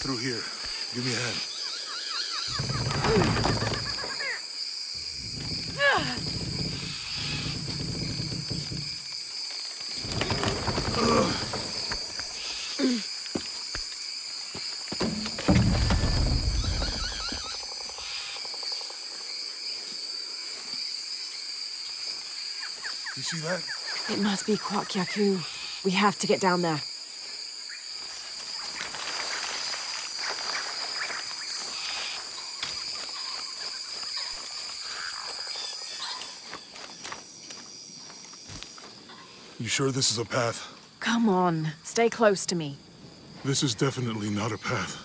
through here. Give me a hand. You see that? It must be Kwak Yaku. We have to get down there. You sure this is a path? Come on, stay close to me. This is definitely not a path.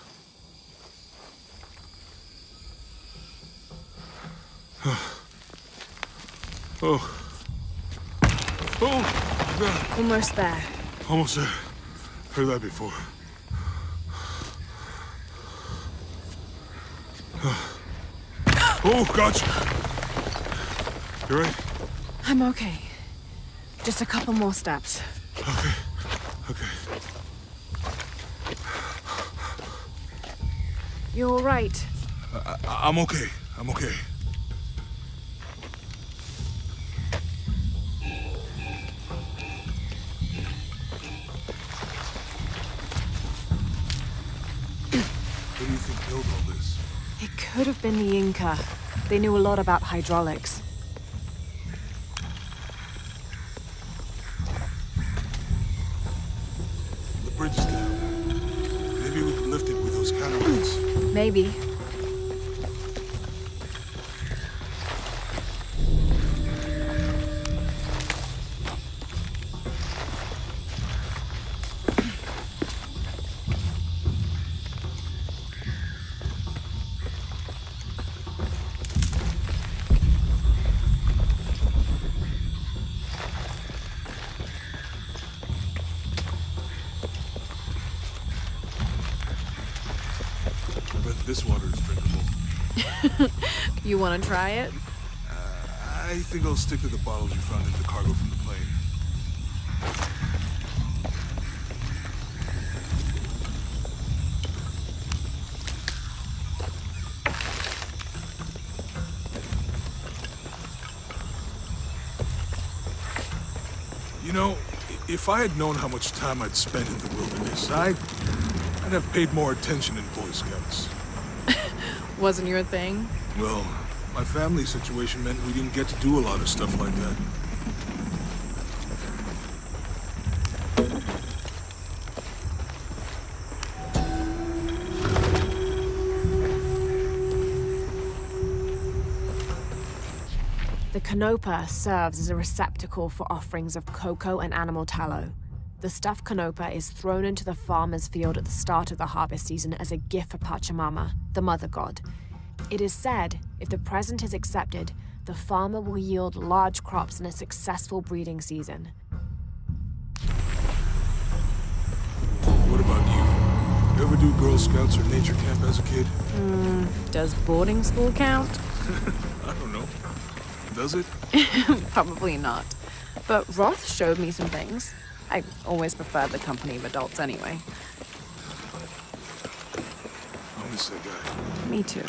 Oh. Oh, God. Almost there. Almost there. Heard that before. Oh, gotcha. You right? I'm okay. Just a couple more steps. Okay. Okay. You all right? I'm okay. I'm okay. What do you think built all this? It could have been the Inca. They knew a lot about hydraulics. The bridge is down. Maybe we can lift it with those counterweights. Maybe. This water is drinkable. You want to try it? I think I'll stick to the bottles you found in the cargo from the plane. You know, if I had known how much time I'd spent in the wilderness, I'd have paid more attention in Boy Scouts. Wasn't your thing? Well, my family situation meant we didn't get to do a lot of stuff like that. The canopa serves as a receptacle for offerings of cocoa and animal tallow. The stuffed canopa is thrown into the farmer's field at the start of the harvest season as a gift for Pachamama, the mother god. It is said, if the present is accepted, the farmer will yield large crops in a successful breeding season. What about you? You ever do Girl Scouts or nature camp as a kid? Does boarding school count? I don't know. Does it? Probably not. But Roth showed me some things. I always preferred the company of adults anyway. I miss that guy. Me too.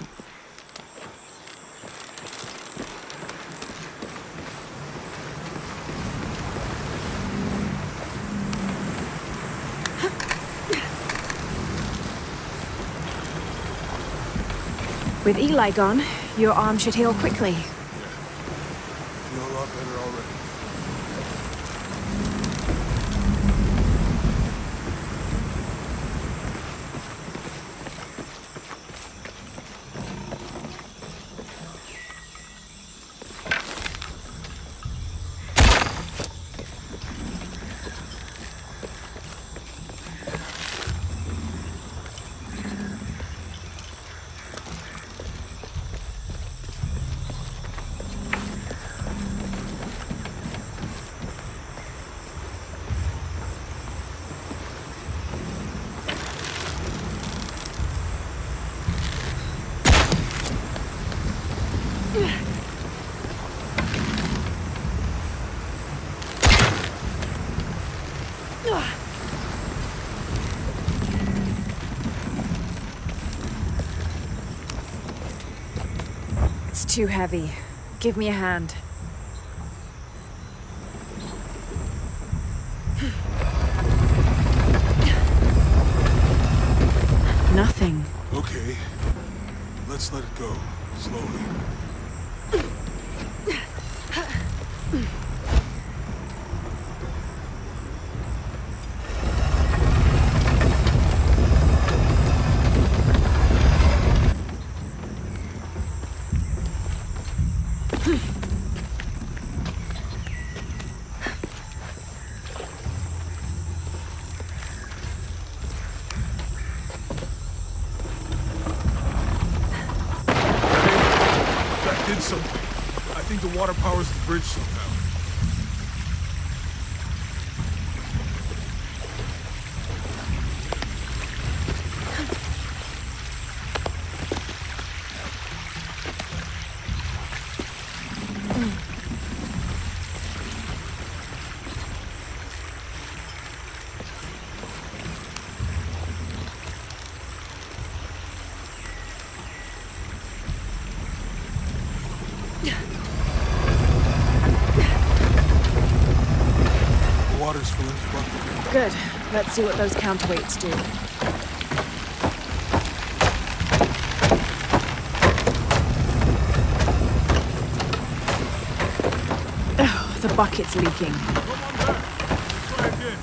With Eli gone, your arm should heal quickly. Feel a lot better already. It's too heavy. Give me a hand. Nothing. Okay. Let's let it go. Slowly. Something. I think the water powers the bridge somehow. Water's filling the bucket. Good. Let's see what those counterweights do. Oh, the bucket's leaking. Come on back. Let's try again.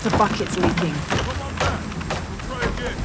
The bucket's leaking. Come on back. We'll try again.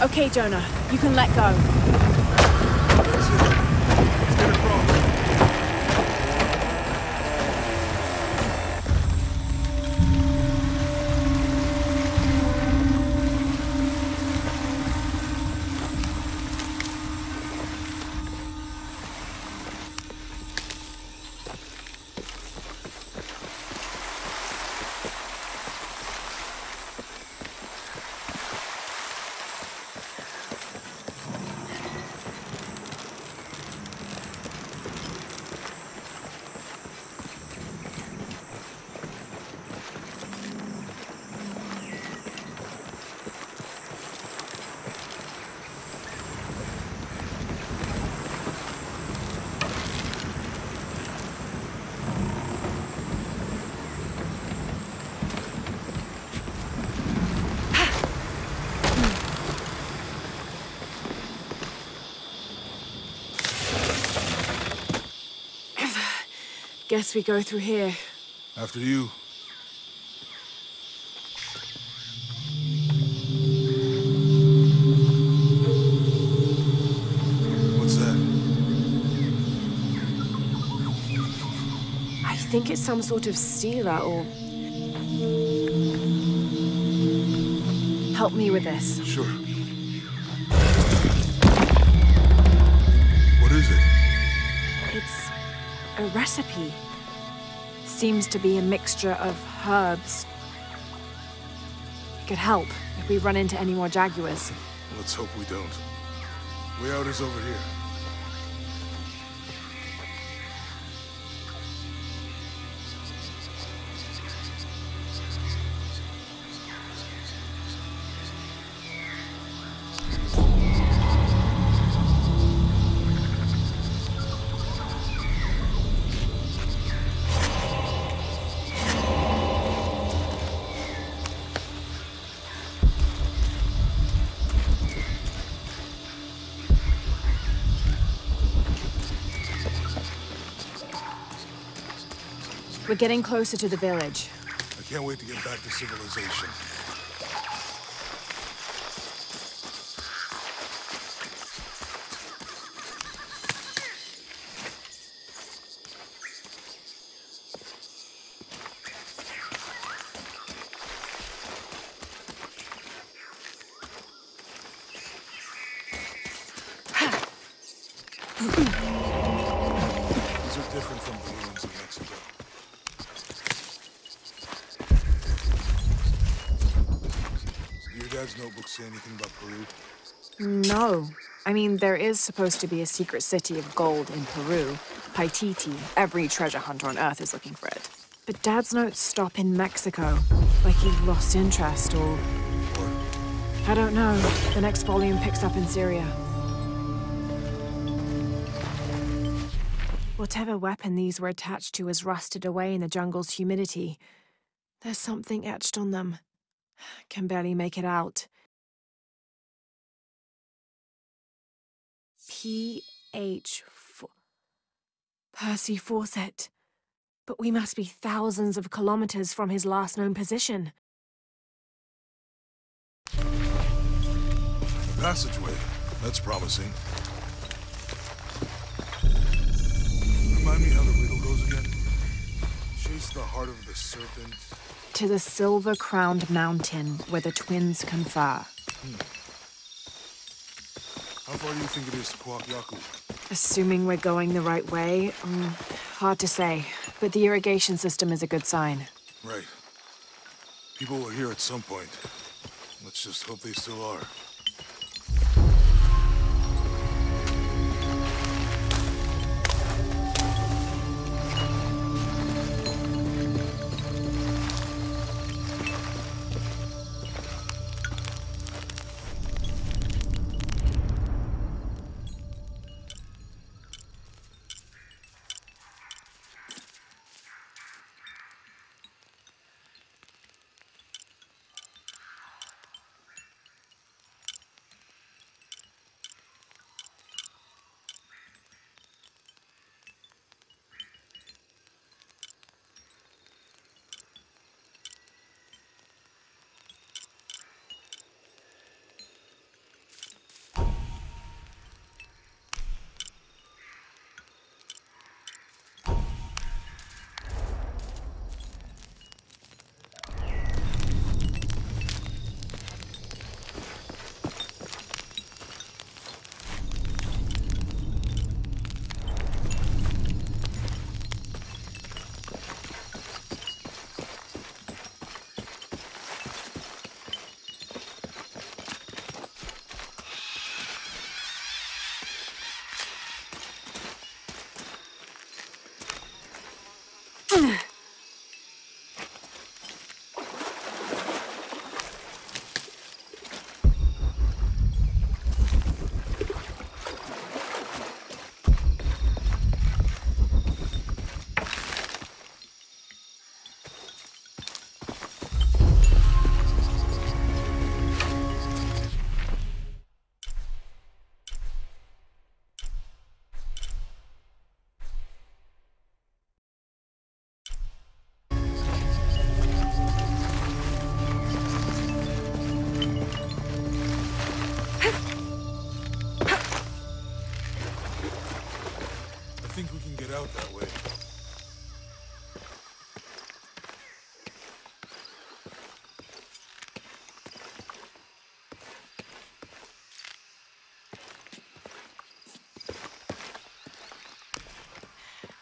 Okay, Jonah, you can let go. That's it. Let's get across. Guess we go through here. After you. What's that? I think it's some sort of sealer or... help me with this. Sure. What is it? It's a recipe. Seems to be a mixture of herbs. It could help if we run into any more jaguars. Let's hope we don't. Way out is over here. We're getting closer to the village. I can't wait to get back to civilization. These are different from the ruins in Mexico. Your dad's notebook say anything about Peru? No. I mean, there is supposed to be a secret city of gold in Peru. Paititi. Every treasure hunter on Earth is looking for it. But Dad's notes stop in Mexico. Like he lost interest or... I don't know. The next volume picks up in Syria. Whatever weapon these were attached to has rusted away in the jungle's humidity. There's something etched on them. Can barely make it out. P.H. Percy Fawcett. But we must be thousands of kilometers from his last known position. A passageway. That's promising. Remind me how the riddle goes again? Chase the heart of the serpent. To the silver-crowned mountain where the twins confer. How far do you think it is to Kwakyaku? Assuming we're going the right way, hard to say. But the irrigation system is a good sign. Right. People were here at some point. Let's just hope they still are.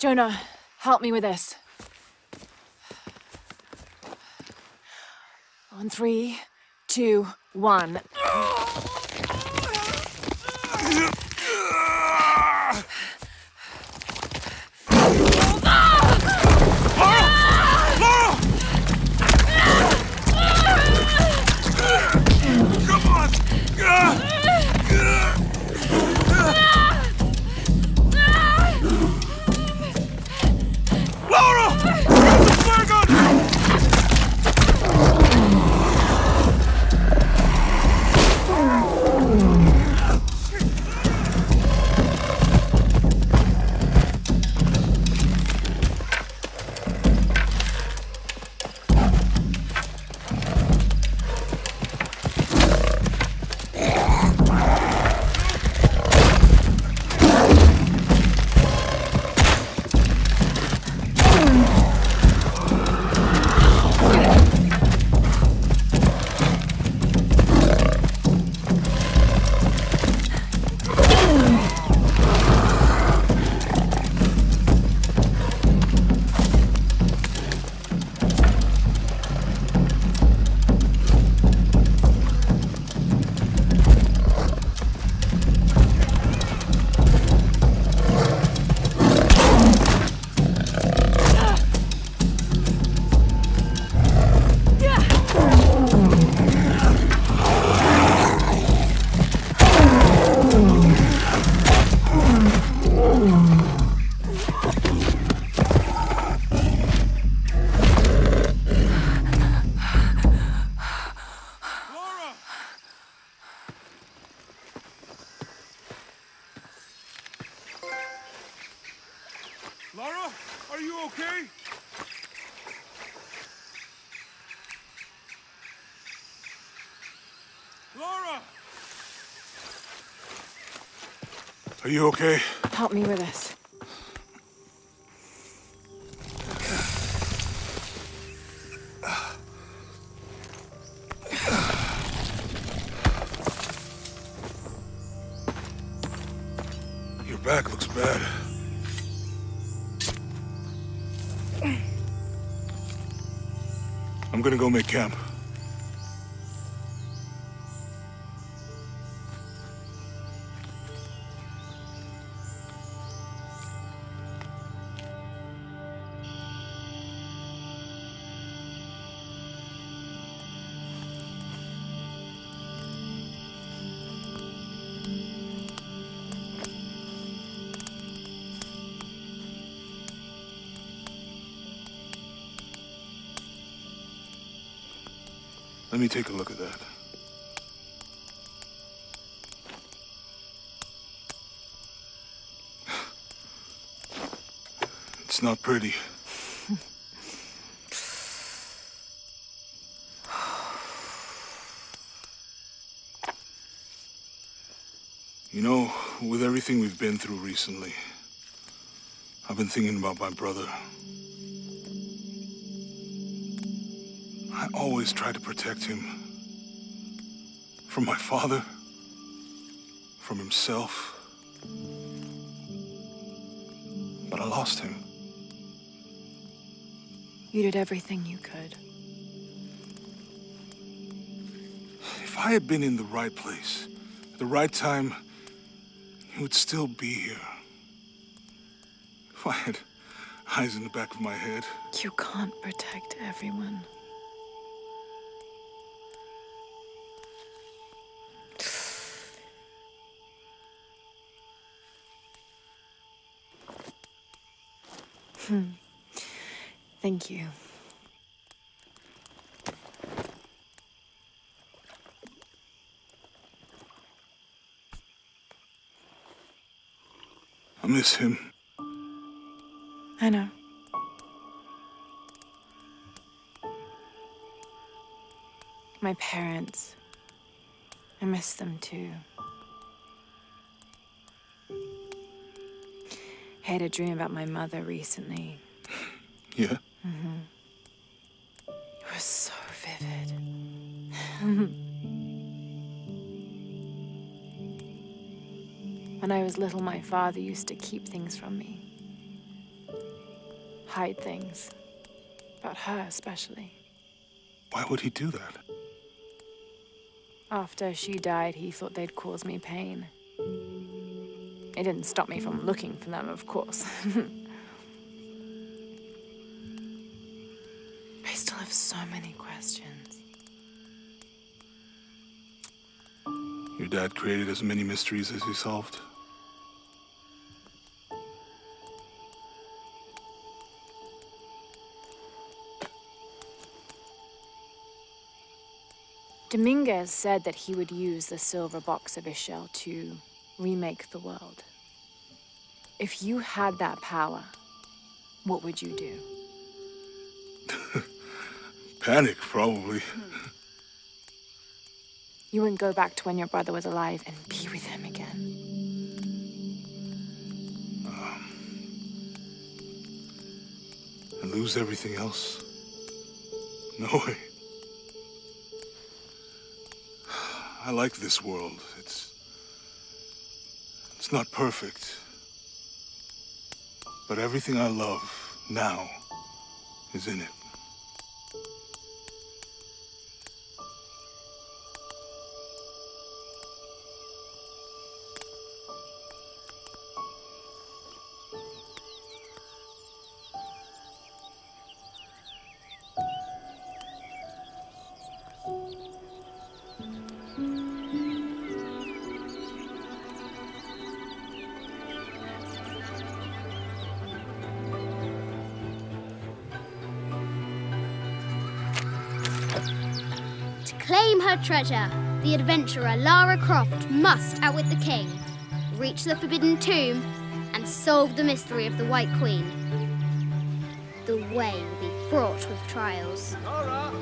Jonah, help me with this. On 3, 2, 1. Lara, are you okay? Lara! Are you okay? Help me with this. Your back looks bad. I'm gonna go make camp. Let me take a look at that. It's not pretty. You know, with everything we've been through recently, I've been thinking about my brother. I always tried to protect him. From my father. From himself. But I lost him. You did everything you could. If I had been in the right place, at the right time, he would still be here. If I had eyes in the back of my head. You can't protect everyone. Thank you. I miss him. I know. My parents. I miss them too. I had a dream about my mother recently. Yeah? It was so vivid. When I was little, my father used to keep things from me. hide things. About her, especially. Why would he do that? After she died, he thought they'd cause me pain. It didn't stop me from looking for them, of course. I still have so many questions. Your dad created as many mysteries as he solved. Dominguez said that he would use the silver box of his shell to remake the world. If you had that power, what would you do? Panic, probably. You wouldn't go back to when your brother was alive and be with him again. And lose everything else? No way. I like this world. It's not perfect. But everything I love now is in it. Claim her treasure. The adventurer Lara Croft must outwit the king, reach the forbidden tomb, and solve the mystery of the White Queen. The way will be fraught with trials. Lara,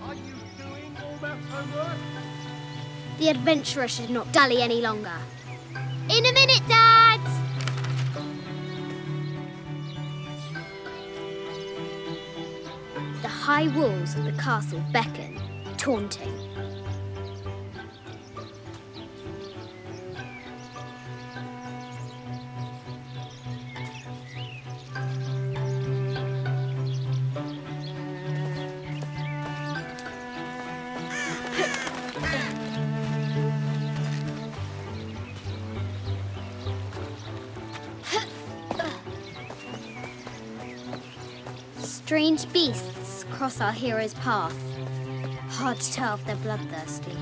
are you doing all that homework? The adventurer should not dally any longer. In a minute, Dad! The high walls of the castle beckon, taunting. Strange beasts cross our hero's path. Hard to tell if they're bloodthirsty.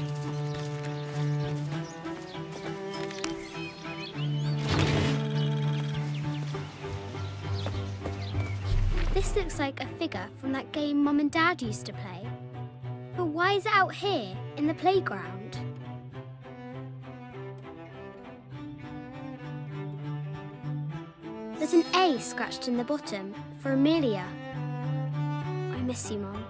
This looks like a figure from that game Mum and Dad used to play. But why is it out here, in the playground? There's an A scratched in the bottom for Amelia. I miss you, Mum.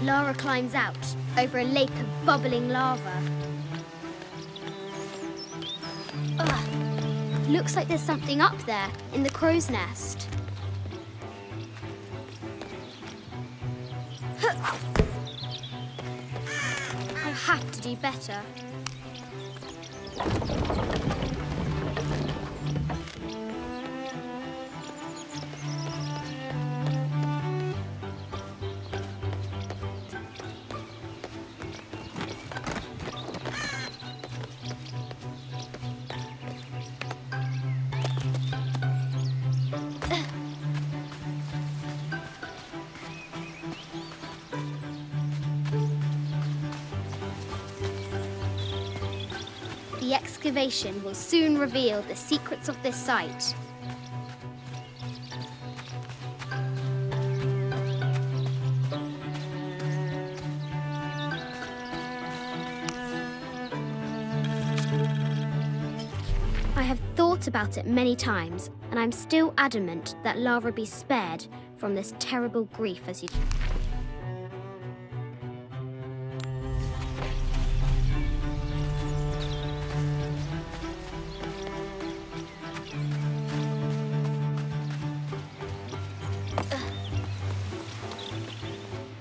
Lara climbs out over a lake of bubbling lava. Ugh. Looks like there's something up there in the crow's nest. I have to do better. The excavation will soon reveal the secrets of this site thought about it many times, and I'm still adamant that Lara be spared from this terrible grief as you...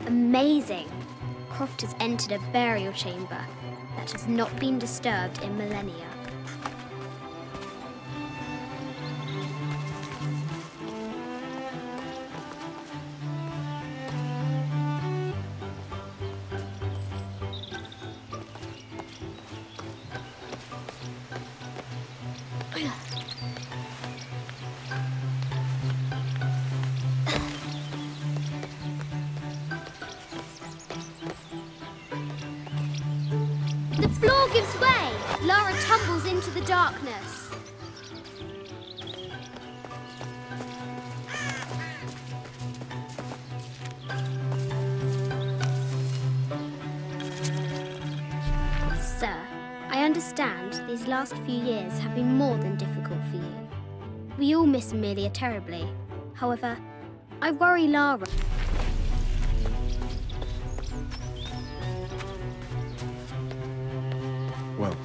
Amazing! Croft has entered a burial chamber that has not been disturbed in millennia. The floor gives way! Lara tumbles into the darkness. Sir, I understand these last few years have been more than difficult for you. We all miss Amelia terribly. However, I worry Lara. Well,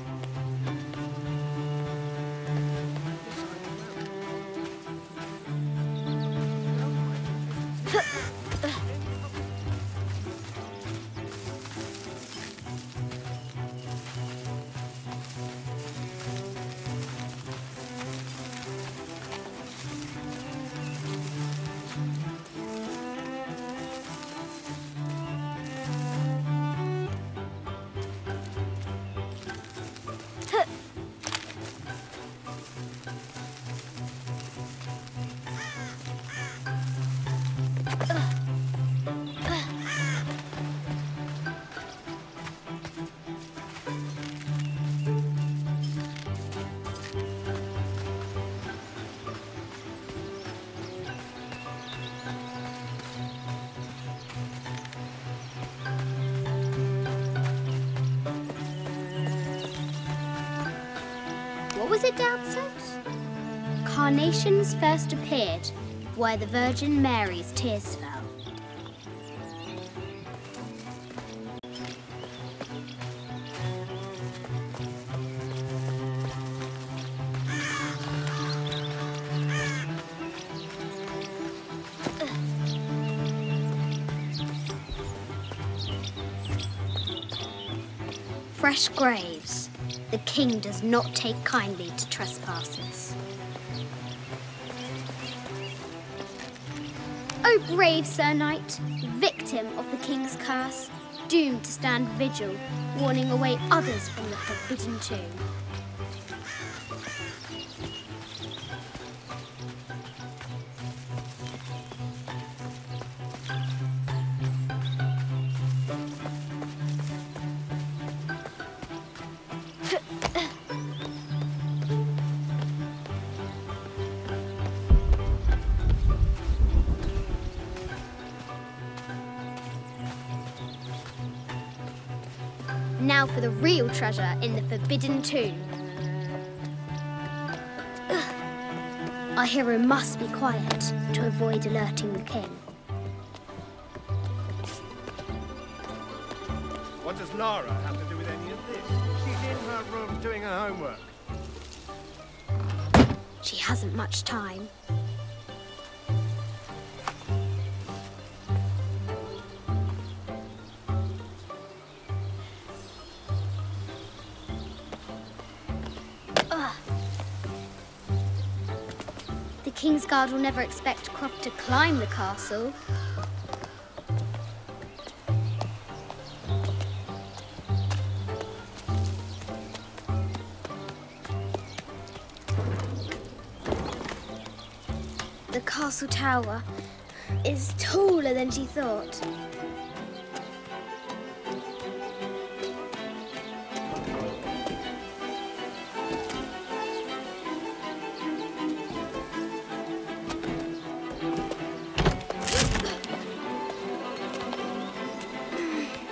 What was it Dad said? Carnations first appeared where the Virgin Mary's tears fell. Fresh graves. The king does not take kindly to trespassers. O brave Sir Knight, victim of the king's curse, doomed to stand vigil, warning away others from the forbidden tomb. Now for the real treasure in the forbidden tomb. Our hero must be quiet to avoid alerting the king. What does Lara have to do with any of this? She's in her room doing her homework. She hasn't much time. The King's Guard will never expect Croft to climb the castle. The castle tower is taller than she thought.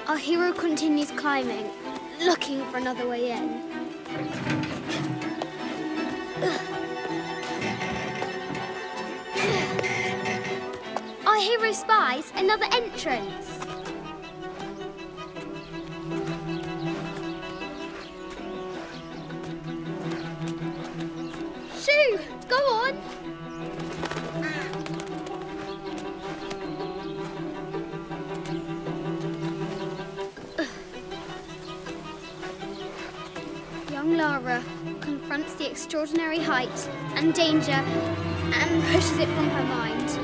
Our hero continues climbing, looking for another way in. hero spies another entrance. Shoo! Go on! Young Lara confronts the extraordinary height and danger and pushes it from her mind.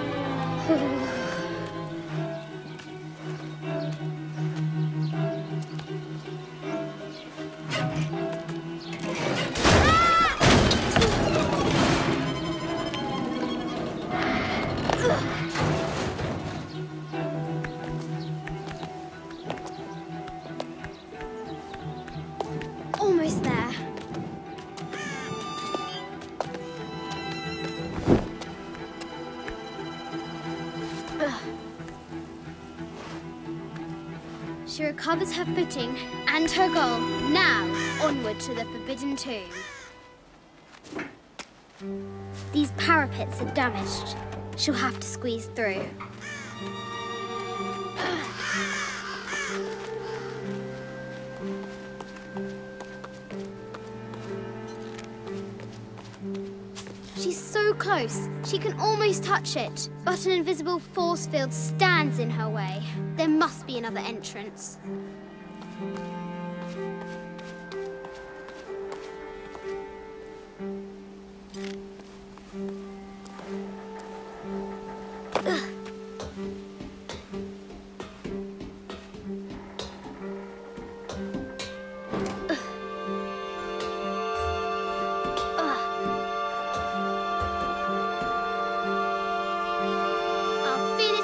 Almost there. She recovers her footing and her goal. Now, onward to the Forbidden Tomb. These parapets are damaged. She'll have to squeeze through. She's so close, she can almost touch it. But an invisible force field stands in her way. There must be another entrance.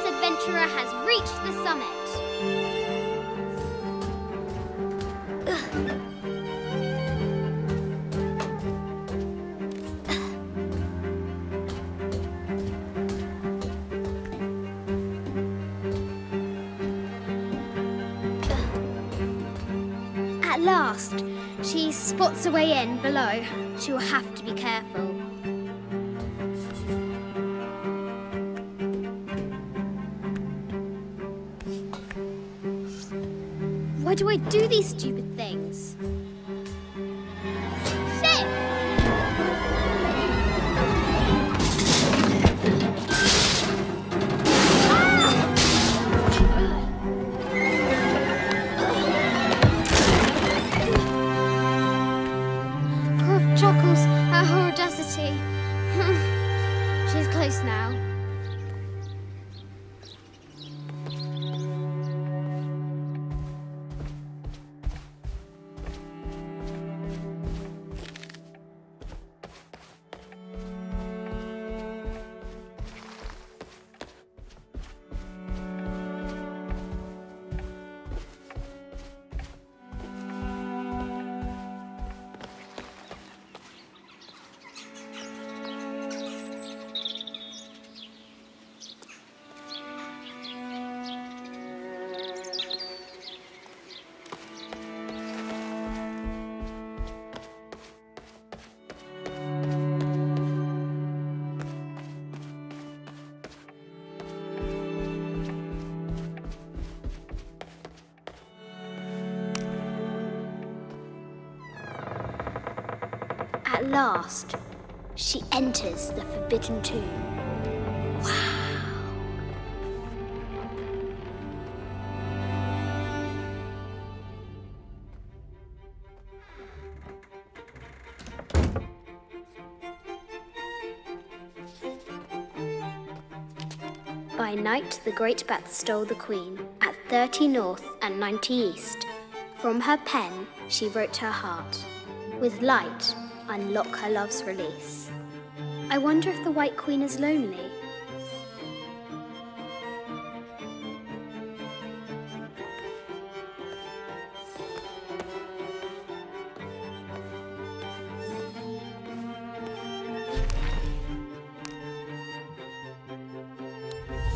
Adventurer has reached the summit. At last, she spots a way in below. She will have to be careful. Why do I do these stupid things? Shit! Croft chuckles at her audacity. She's close now. At last, she enters the Forbidden Tomb. Wow! By night, the great bat stole the queen at 30 north and 90 east. From her pen, she wrote her heart. With light, unlock her love's release. I wonder if the White Queen is lonely.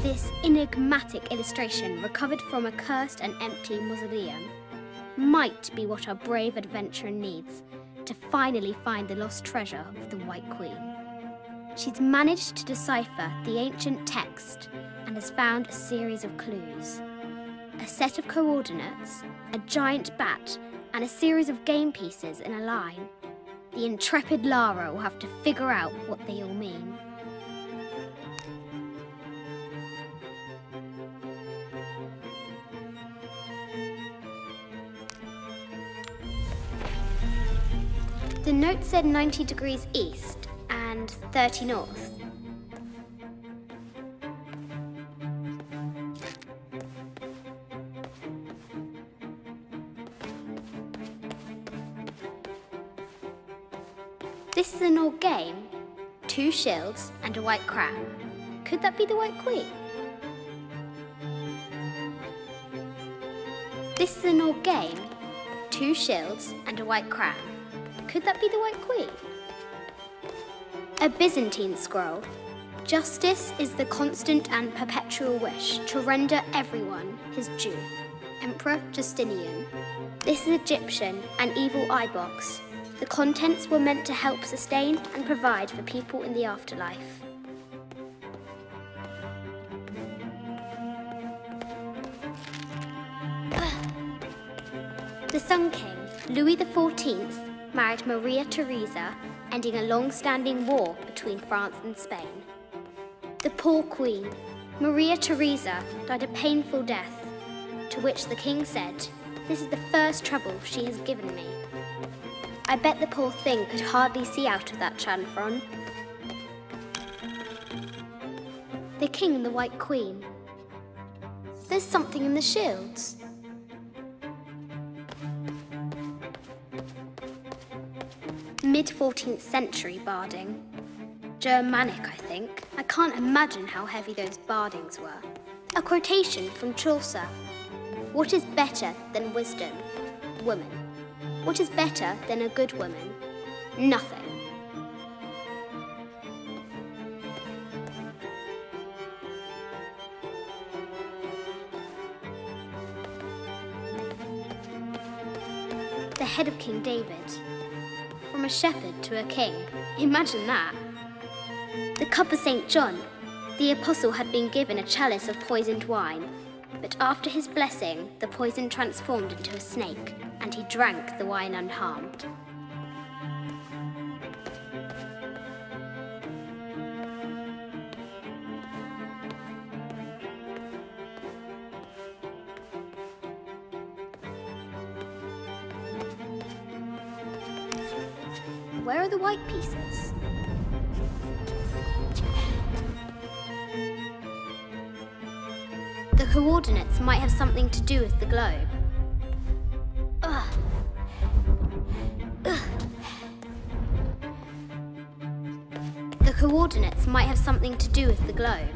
This enigmatic illustration, recovered from a cursed and empty mausoleum, might be what our brave adventurer needs to finally find the lost treasure of the White Queen. She's managed to decipher the ancient text and has found a series of clues. A set of coordinates, a giant bat, and a series of game pieces in a line. The intrepid Lara will have to figure out what they all mean. The note said 90 degrees east and 30 north. This is an old game. 2 shields and a white crown. Could that be the White Queen? This is an old game. 2 shields and a white crown. Could that be the White Queen? A Byzantine scroll. Justice is the constant and perpetual wish to render everyone his due. Emperor Justinian. This is Egyptian, an evil eye box. The contents were meant to help sustain and provide for people in the afterlife. The Sun King, Louis XIV, married Maria Theresa, ending a long-standing war between France and Spain. The poor Queen, Maria Theresa, died a painful death, to which the king said, "This is the first trouble she has given me." I bet the poor thing could hardly see out of that chanfron. The king and the White Queen. There's something in the shields. Mid-14th century barding. Germanic, I think. I can't imagine how heavy those bardings were. A quotation from Chaucer. What is better than wisdom? Woman. What is better than a good woman? Nothing. The head of King David. From a shepherd to a king. Imagine that. The cup of St. John. The apostle had been given a chalice of poisoned wine, but after his blessing, the poison transformed into a snake, and he drank the wine unharmed. Where are the white pieces? The coordinates might have something to do with the globe. Ugh. Ugh. The coordinates might have something to do with the globe.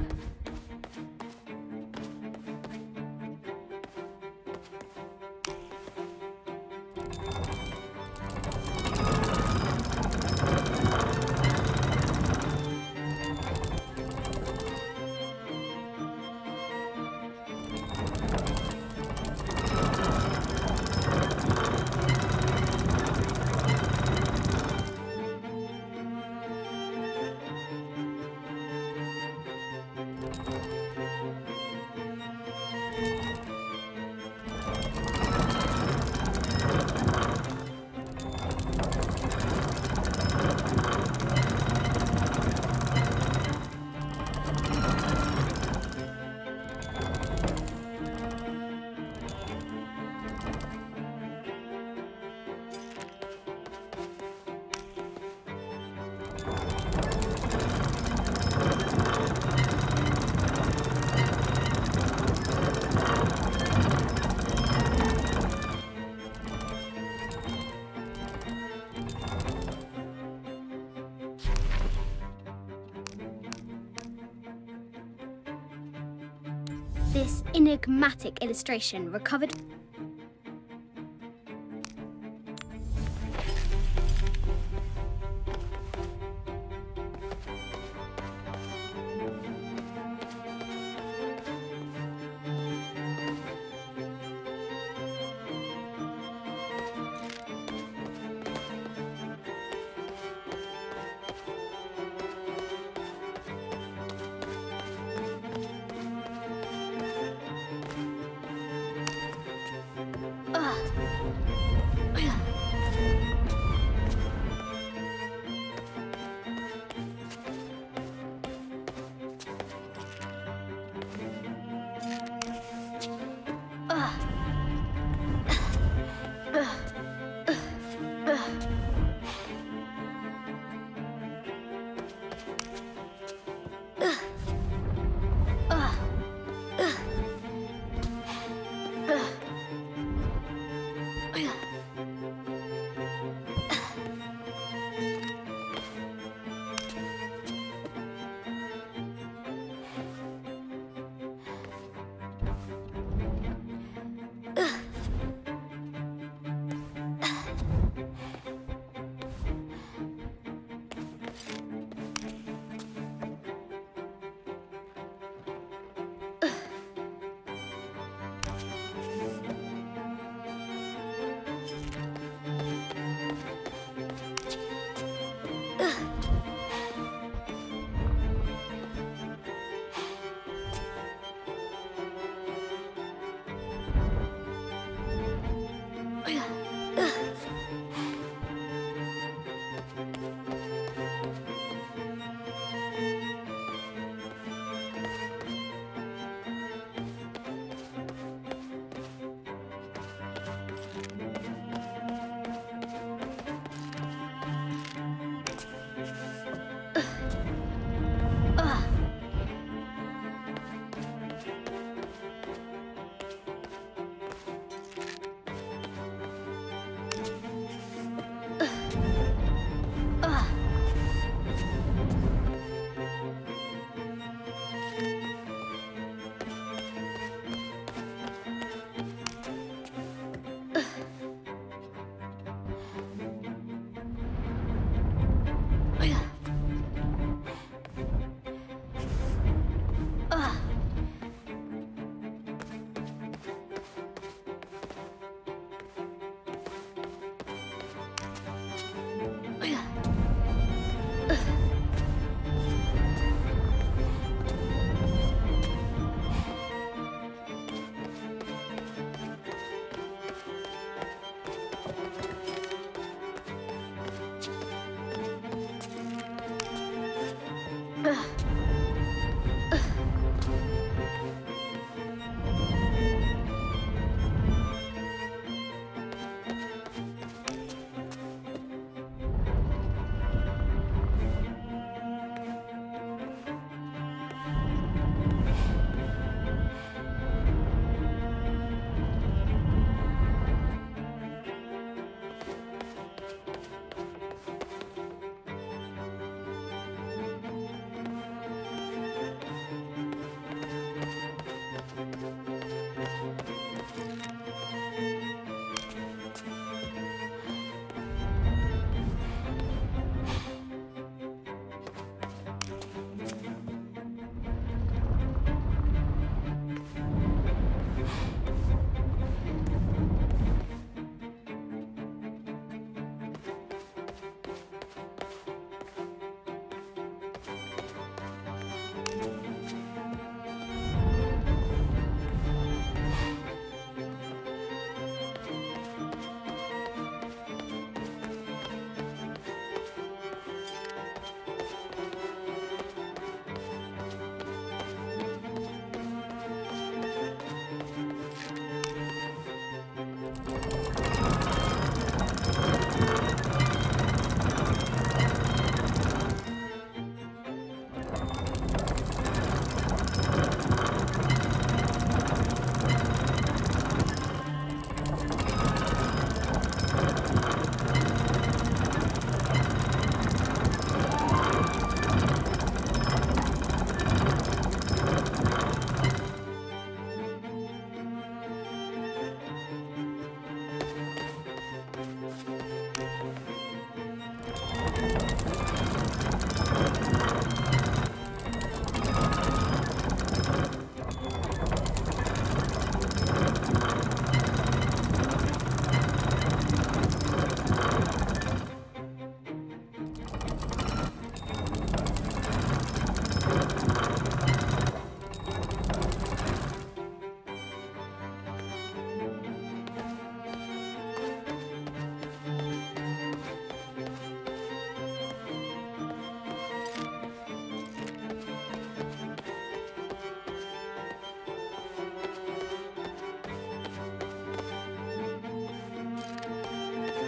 This enigmatic illustration recovered.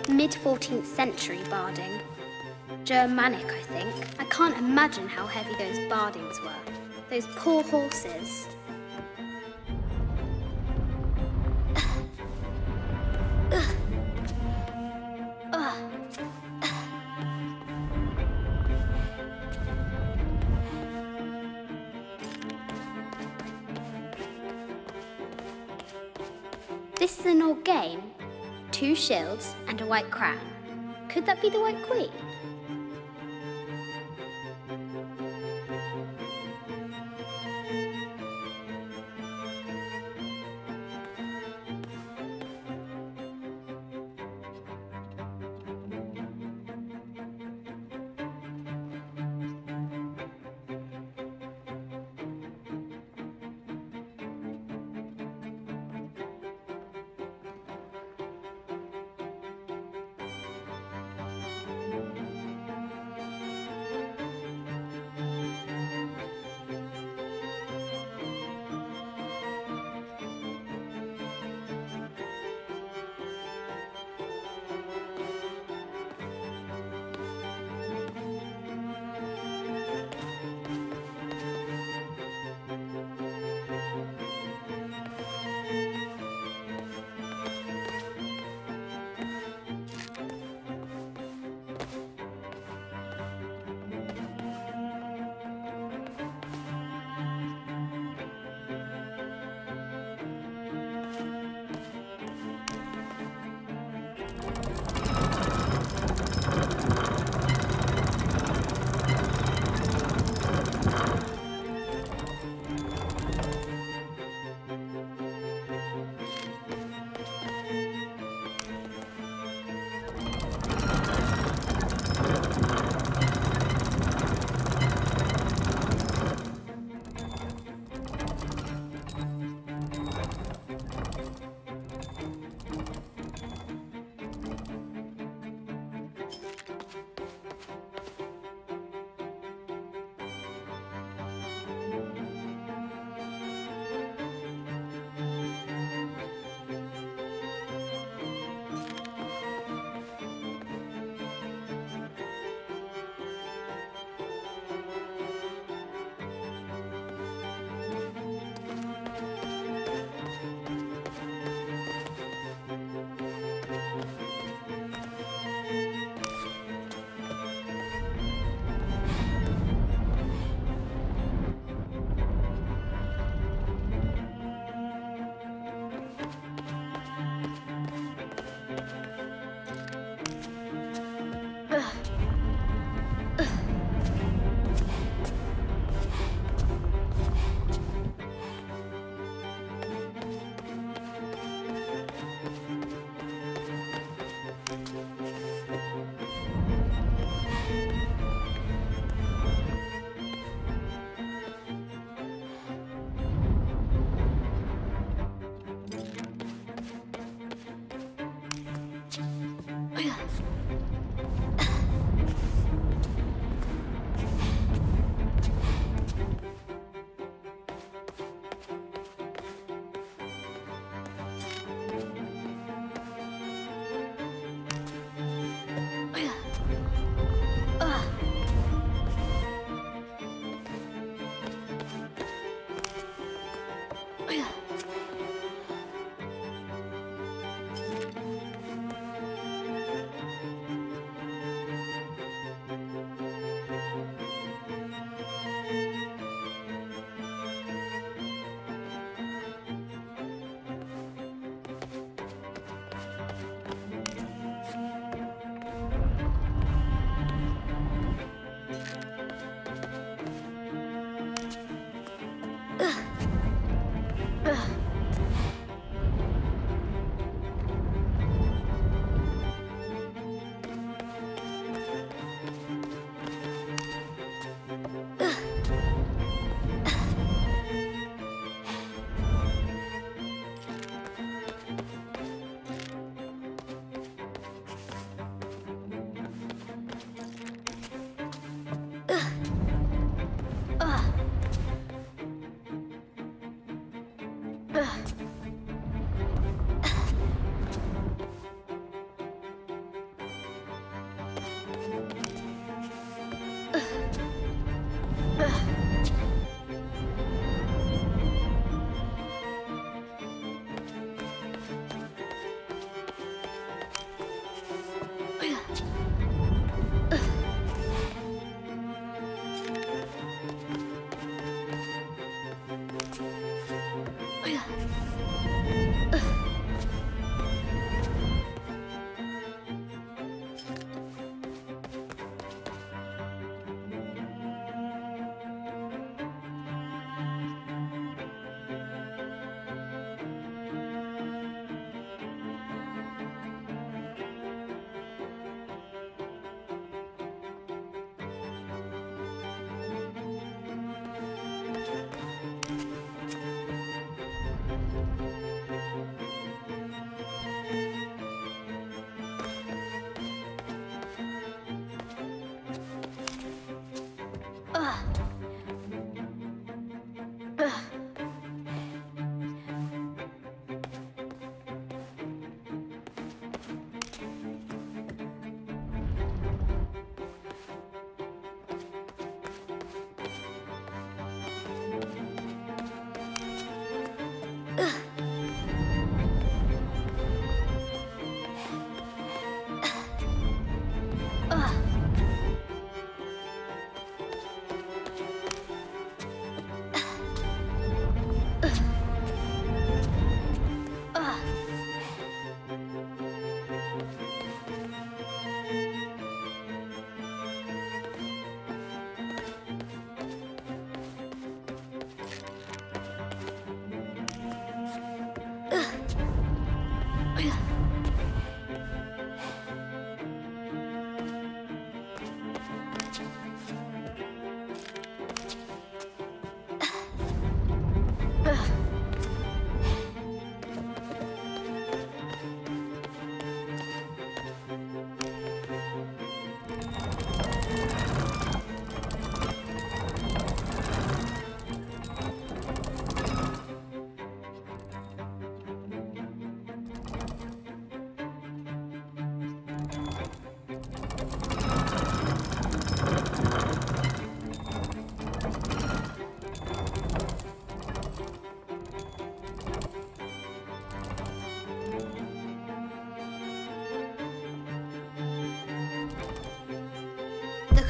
Mid-14th century barding. Germanic, I think. I can't imagine how heavy those bardings were. Those poor horses. This is an old game. 2 shields and a white crown. Could that be the White Queen?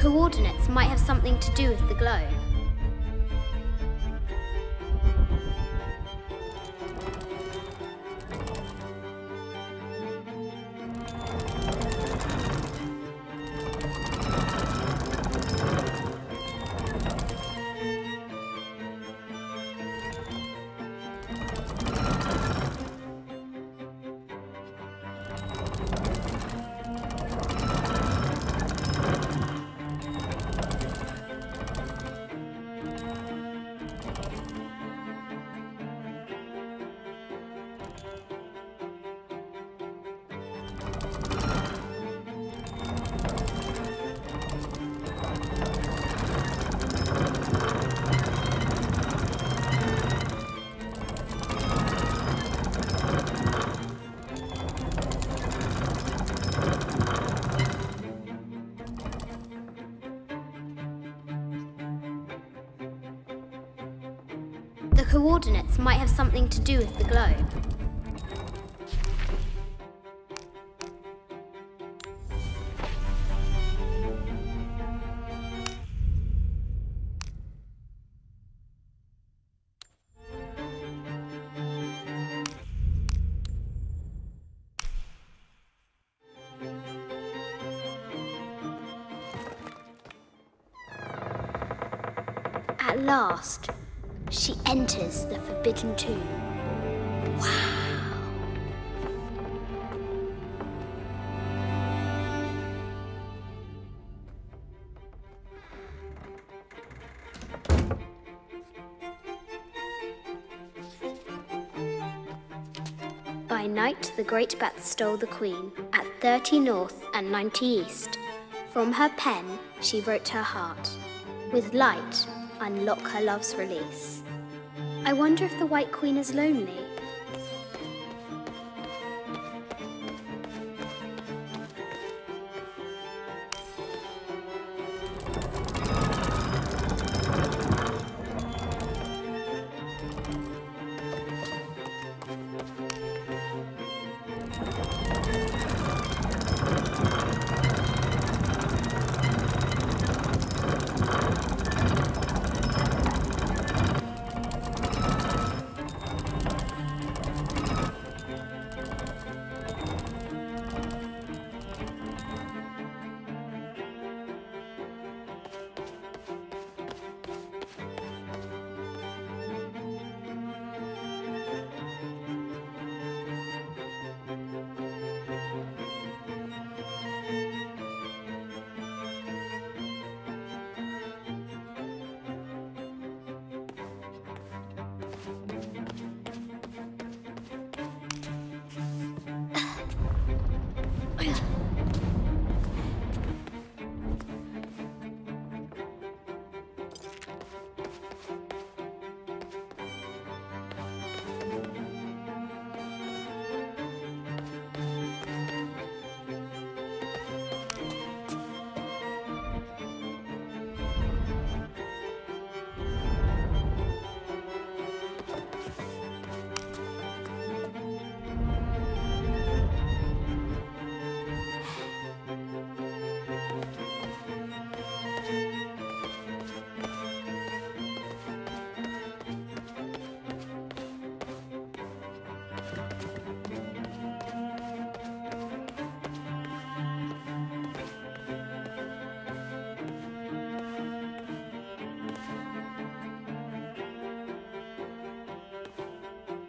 coordinates might have something to do with the globe. The coordinates might have something to do with the globe. At last, she enters the Forbidden Tomb. Wow! By night, the Great Bat stole the Queen at 30 North and 90 East. From her pen, she wrote her heart. With light, unlock her love's release. I wonder if the White Queen is lonely.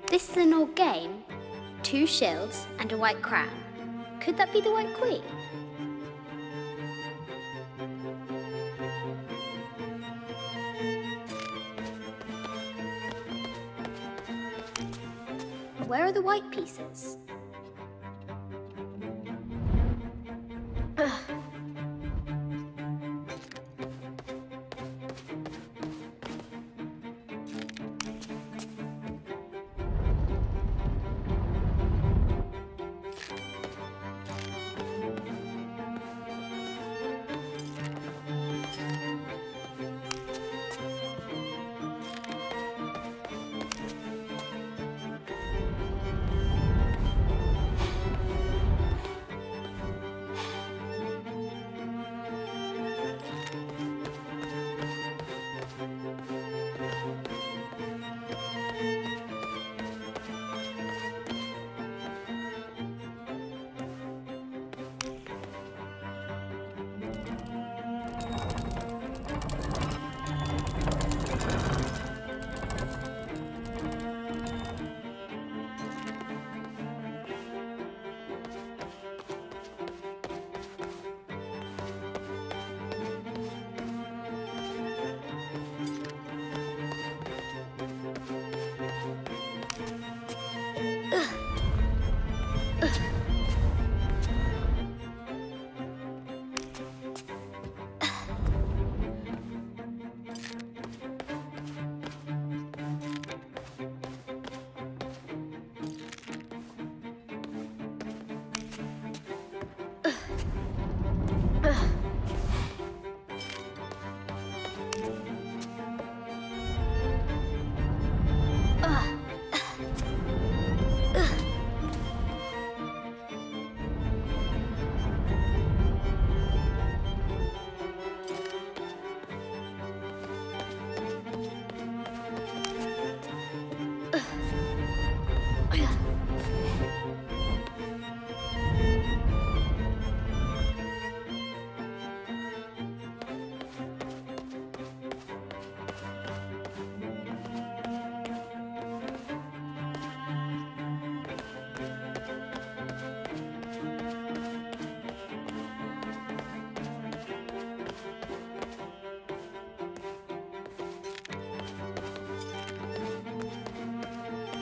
This is an old game. 2 shields and a white crown. Could that be the White Queen? Where are the white pieces?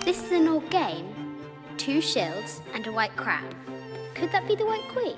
This is an old game. 2 shields and a white crown. Could that be the White Queen?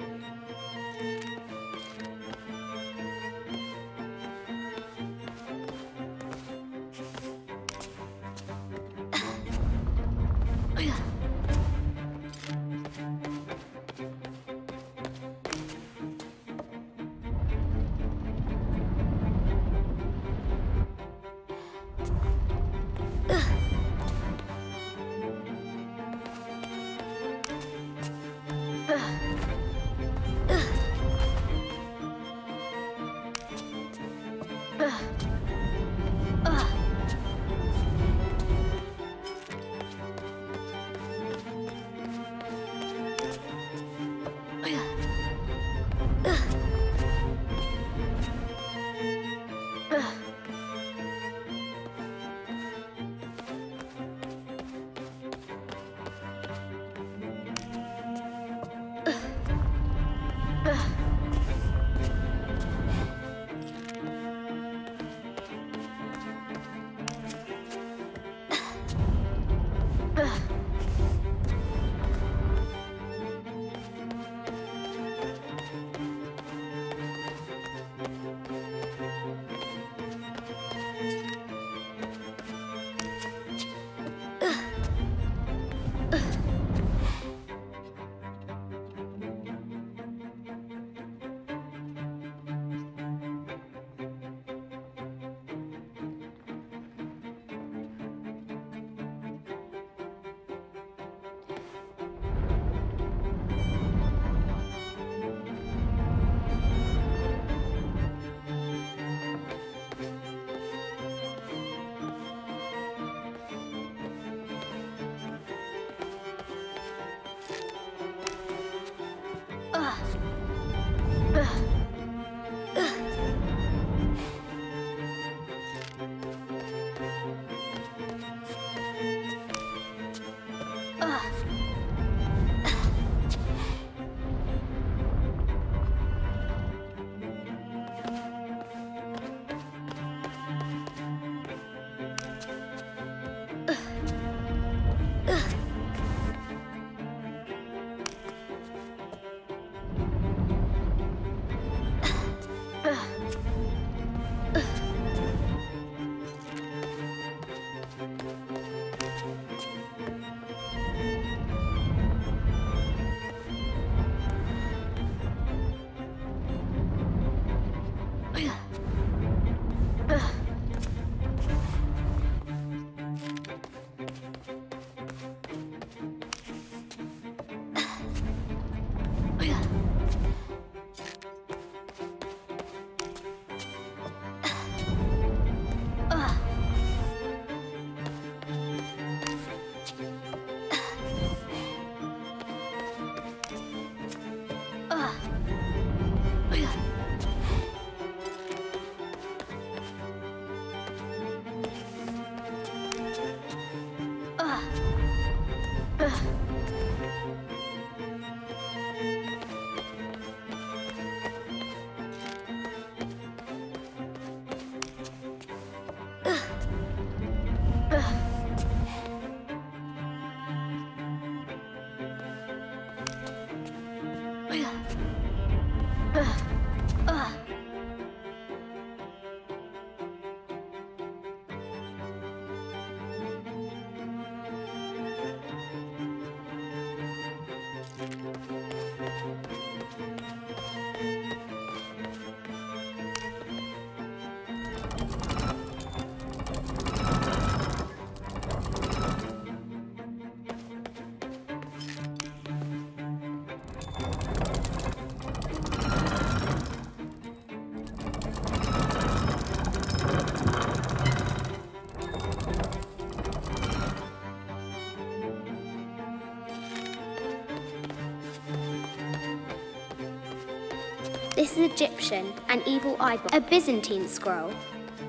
This is Egyptian, an evil eyeball, a Byzantine scroll.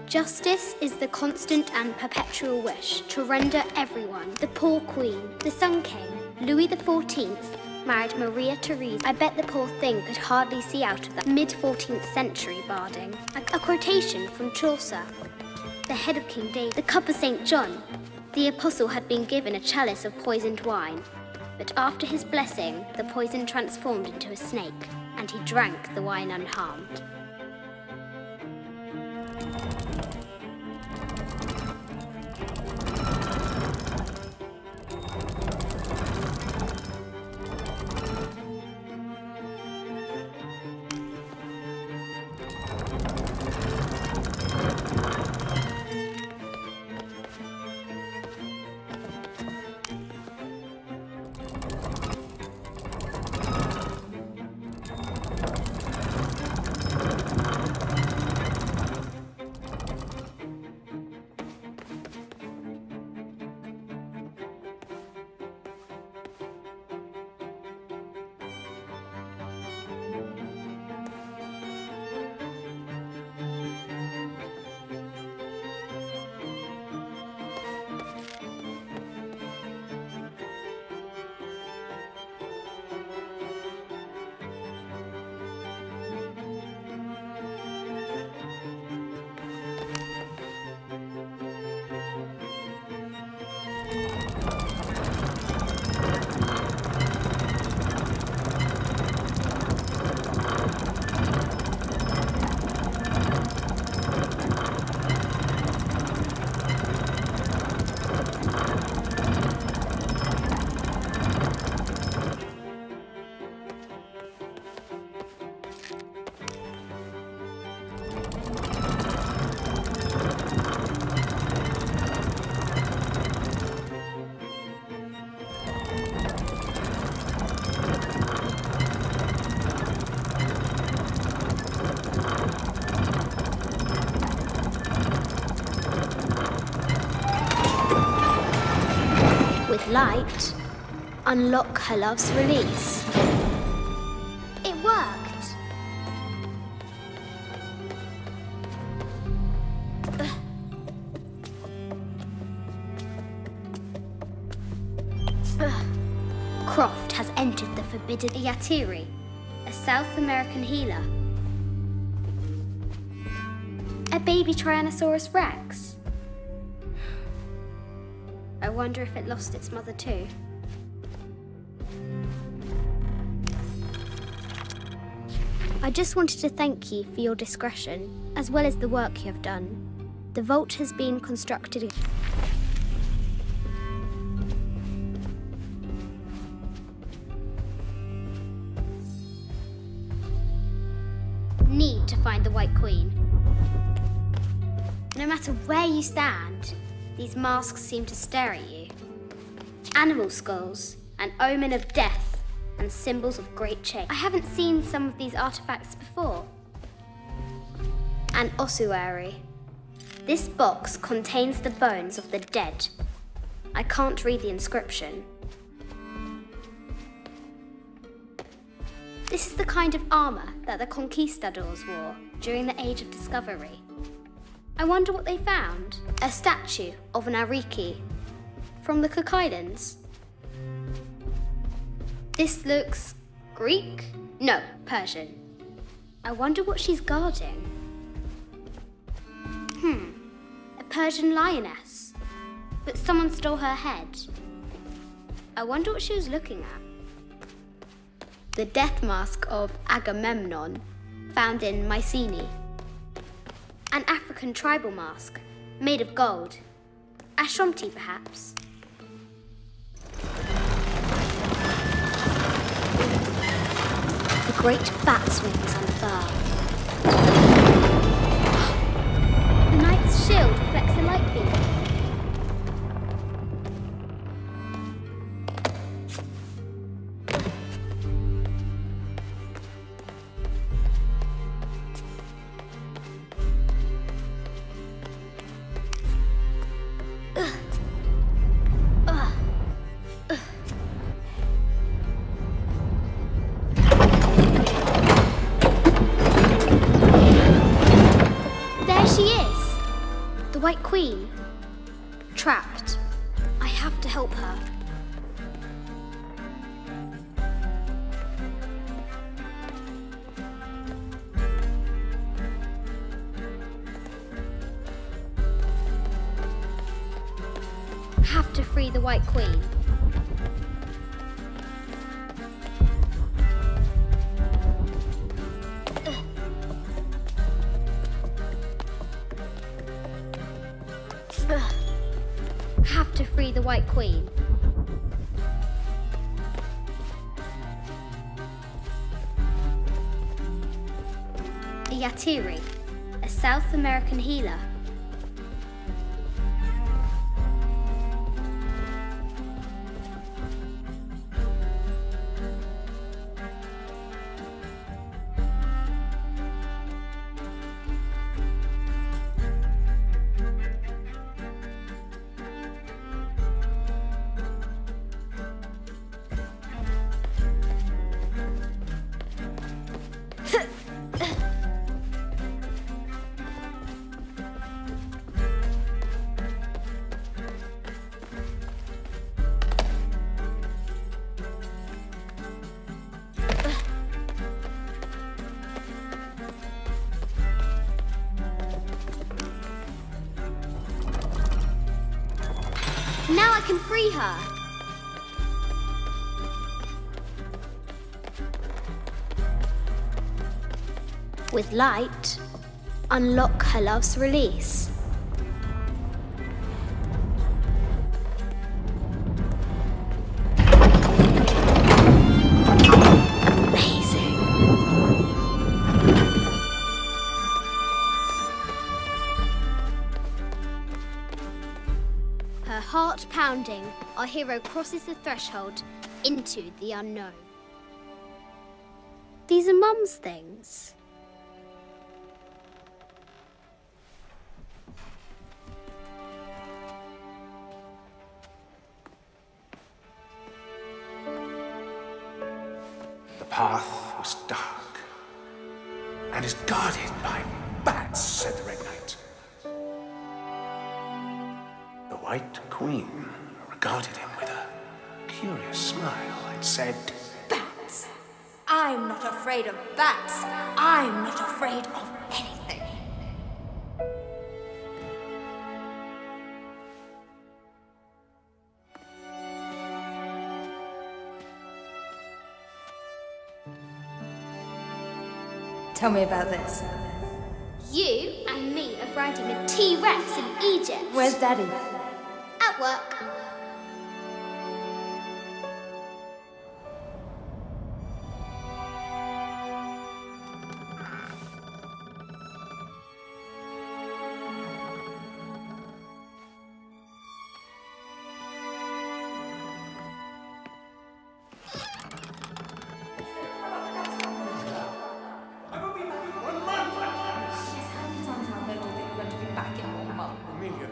Justice is the constant and perpetual wish to render everyone, the poor queen, the Sun King, Louis XIV, married Maria Theresa. I bet the poor thing could hardly see out of that mid-14th century barding. A quotation from Chaucer, the head of King David, the cup of St. John, The apostle had been given a chalice of poisoned wine, but after his blessing, the poison transformed into a snake, and he drank the wine unharmed. Light, unlock her love's release. It worked. Croft has entered the forbidden Yatiri, a South American healer. A baby Tyrannosaurus Rex. I wonder if it lost its mother too. I just wanted to thank you for your discretion, as well as the work you have done. The vault has been constructed. Need to find the White Queen. No matter where you stand, these masks seem to stare at you. Animal skulls, an omen of death, and symbols of great change. I haven't seen some of these artifacts before. An ossuary. This box contains the bones of the dead. I can't read the inscription. This is the kind of armor that the conquistadors wore during the Age of Discovery. I wonder what they found. A statue of an Ariki from the Cook Islands. This looks Greek? No, Persian. I wonder what she's guarding. A Persian lioness. But someone stole her head. I wonder what she was looking at. The death mask of Agamemnon, found in Mycenae. An African tribal mask, made of gold. Ashanti, perhaps. The great bat's wings unfurl. The knight's shield reflects the light beam. The White Queen. Trapped. I have to help her. free the White Queen. Have to free the White Queen. A Yatiri, a South American healer. Now I can free her. With light, unlock her love's release. Amazing. Her heart pounding, our hero crosses the threshold into the unknown. These are Mum's things. The path was dark and is guarded by bats, said the Red Knight. The White Queen regarded him with a curious smile and said, Bats! I'm not afraid of bats. I'm not afraid of anything. Tell me about this. You and me are riding a T-Rex in Egypt. Where's Daddy? At work.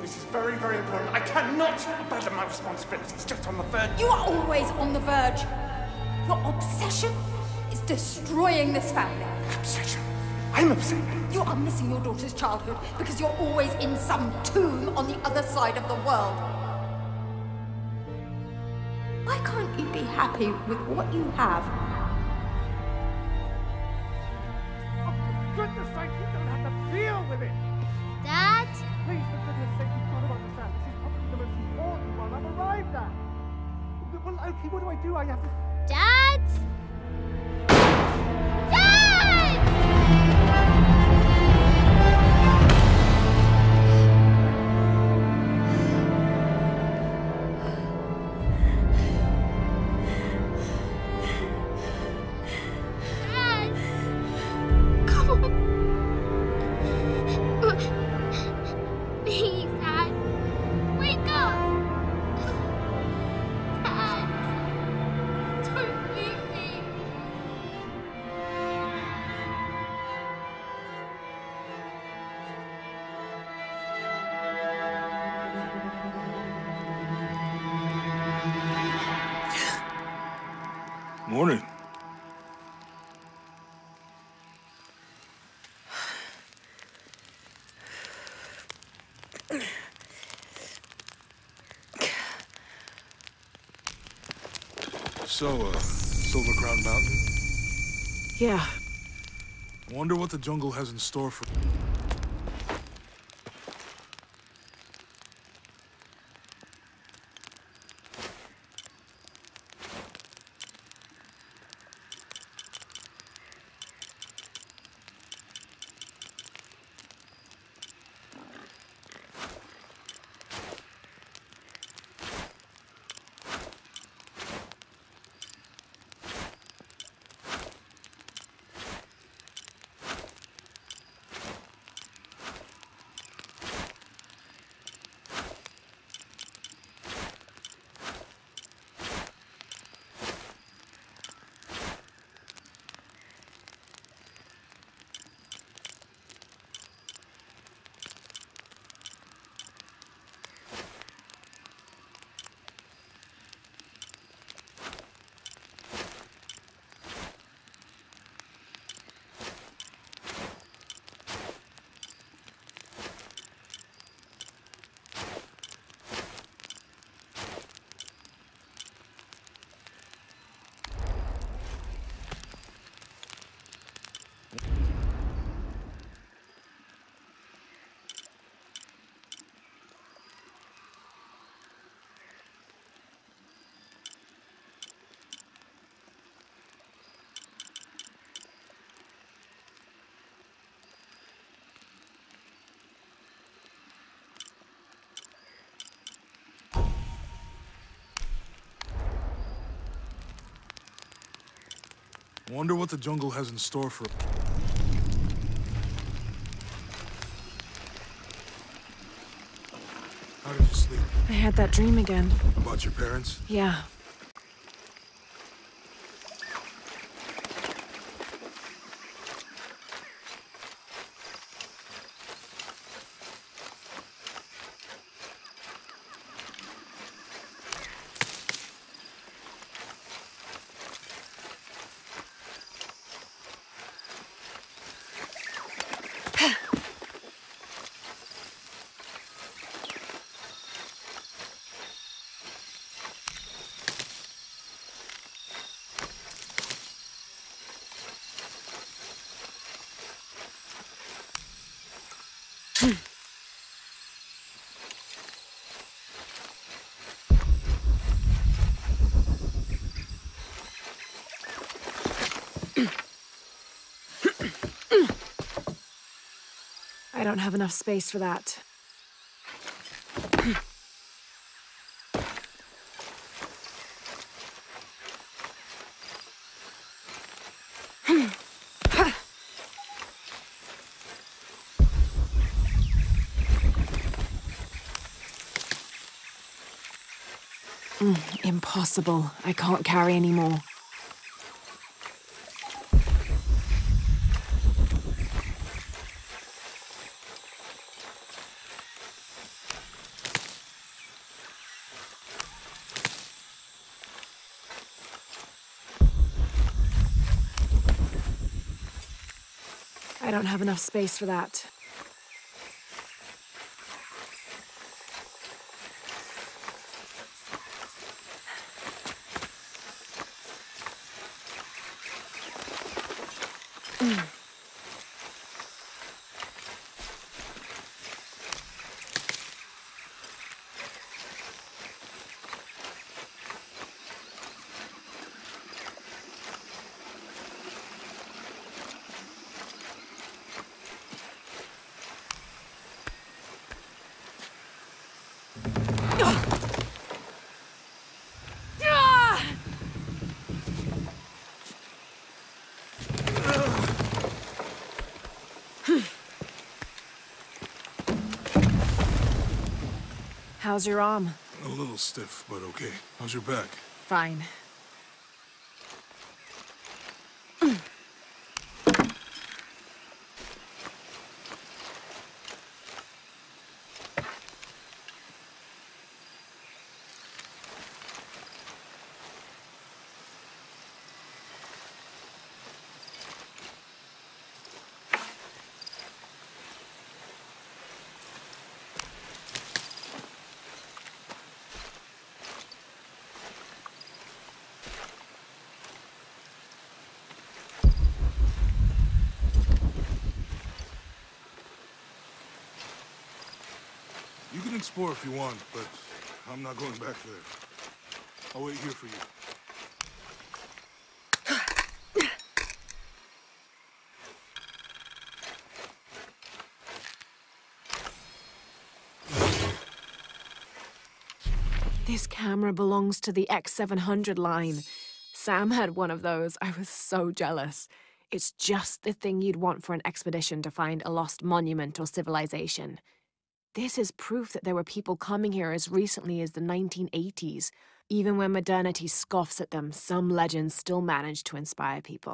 This is very, very important. I cannot abandon my responsibilities just on the verge. You are always on the verge. Your obsession is destroying this family. Obsession? I'm upset. You are missing your daughter's childhood because you're always in some tomb on the other side of the world. Why can't you be happy with what you have? Oh, for goodness sake, you don't have to deal with it. Dad? Please, for goodness sake, you've got to understand. This is probably the most important one I've arrived at. Well, okay, what do I do? I have to... Dad? Dad! Dad! Come on. Please, Dad. Wake up. Dad. Don't leave me. Morning. So, Silver Crown Mountain? Yeah. Wonder what the jungle has in store for... Wonder what the jungle has in store for... How did you sleep? I had that dream again. About your parents? Yeah. I don't have enough space for that. Impossible. I can't carry any more. I don't have enough space for that. How's your arm? A little stiff, but okay. How's your back? Fine. You can explore if you want, but I'm not going back there. I'll wait here for you. This camera belongs to the X700 line. Sam had one of those. I was so jealous. It's just the thing you'd want for an expedition to find a lost monument or civilization. This is proof that there were people coming here as recently as the 1980s. Even when modernity scoffs at them, some legends still manage to inspire people.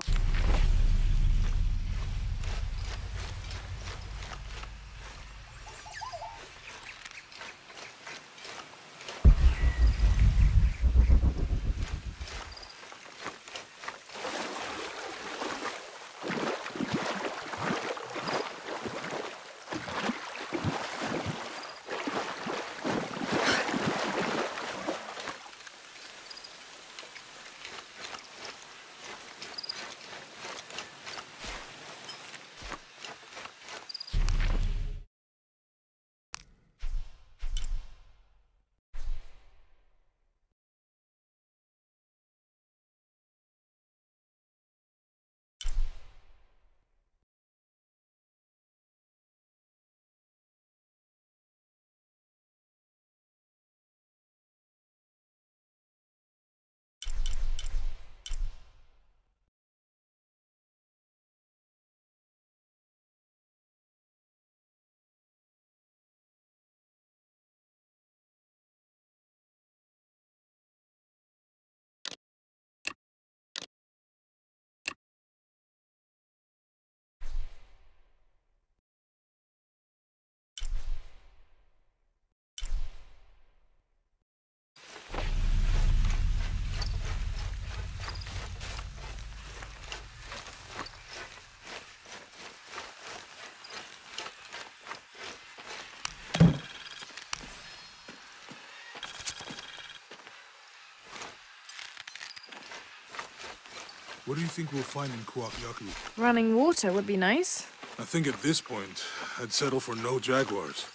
What do you think we'll find in Kuwakyaku? Running water would be nice. I think at this point, I'd settle for no jaguars.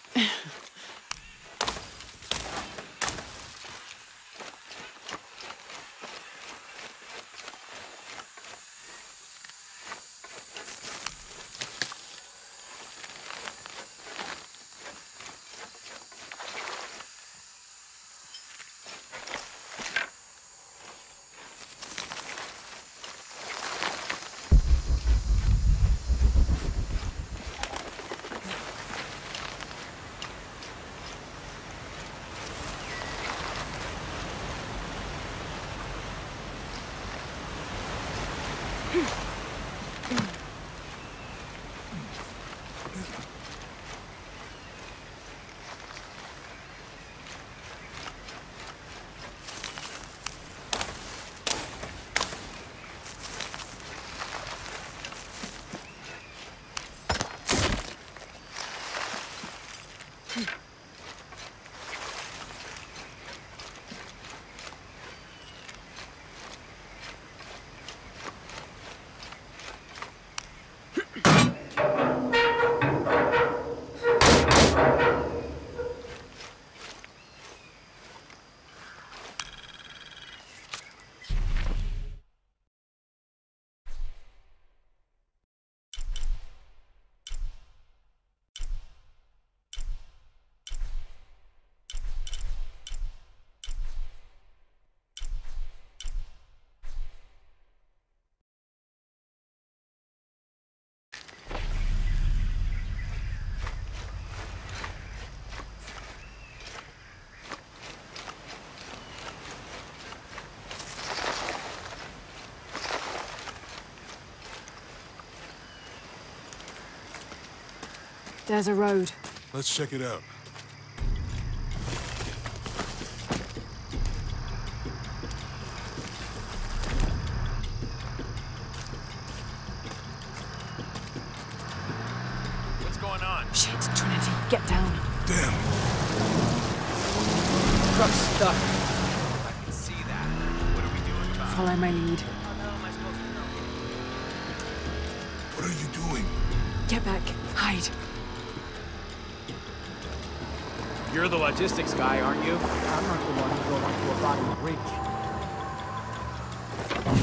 There's a road. Let's check it out. What's going on? Shit, Trinity, get down. Damn. Truck's stuck. I can see that. What are we doing about it? Follow my lead. How the hell am I supposed to know? What are you doing? Get back. Hide. You're the logistics guy, aren't you? I'm not the one who drove onto a bottom bridge.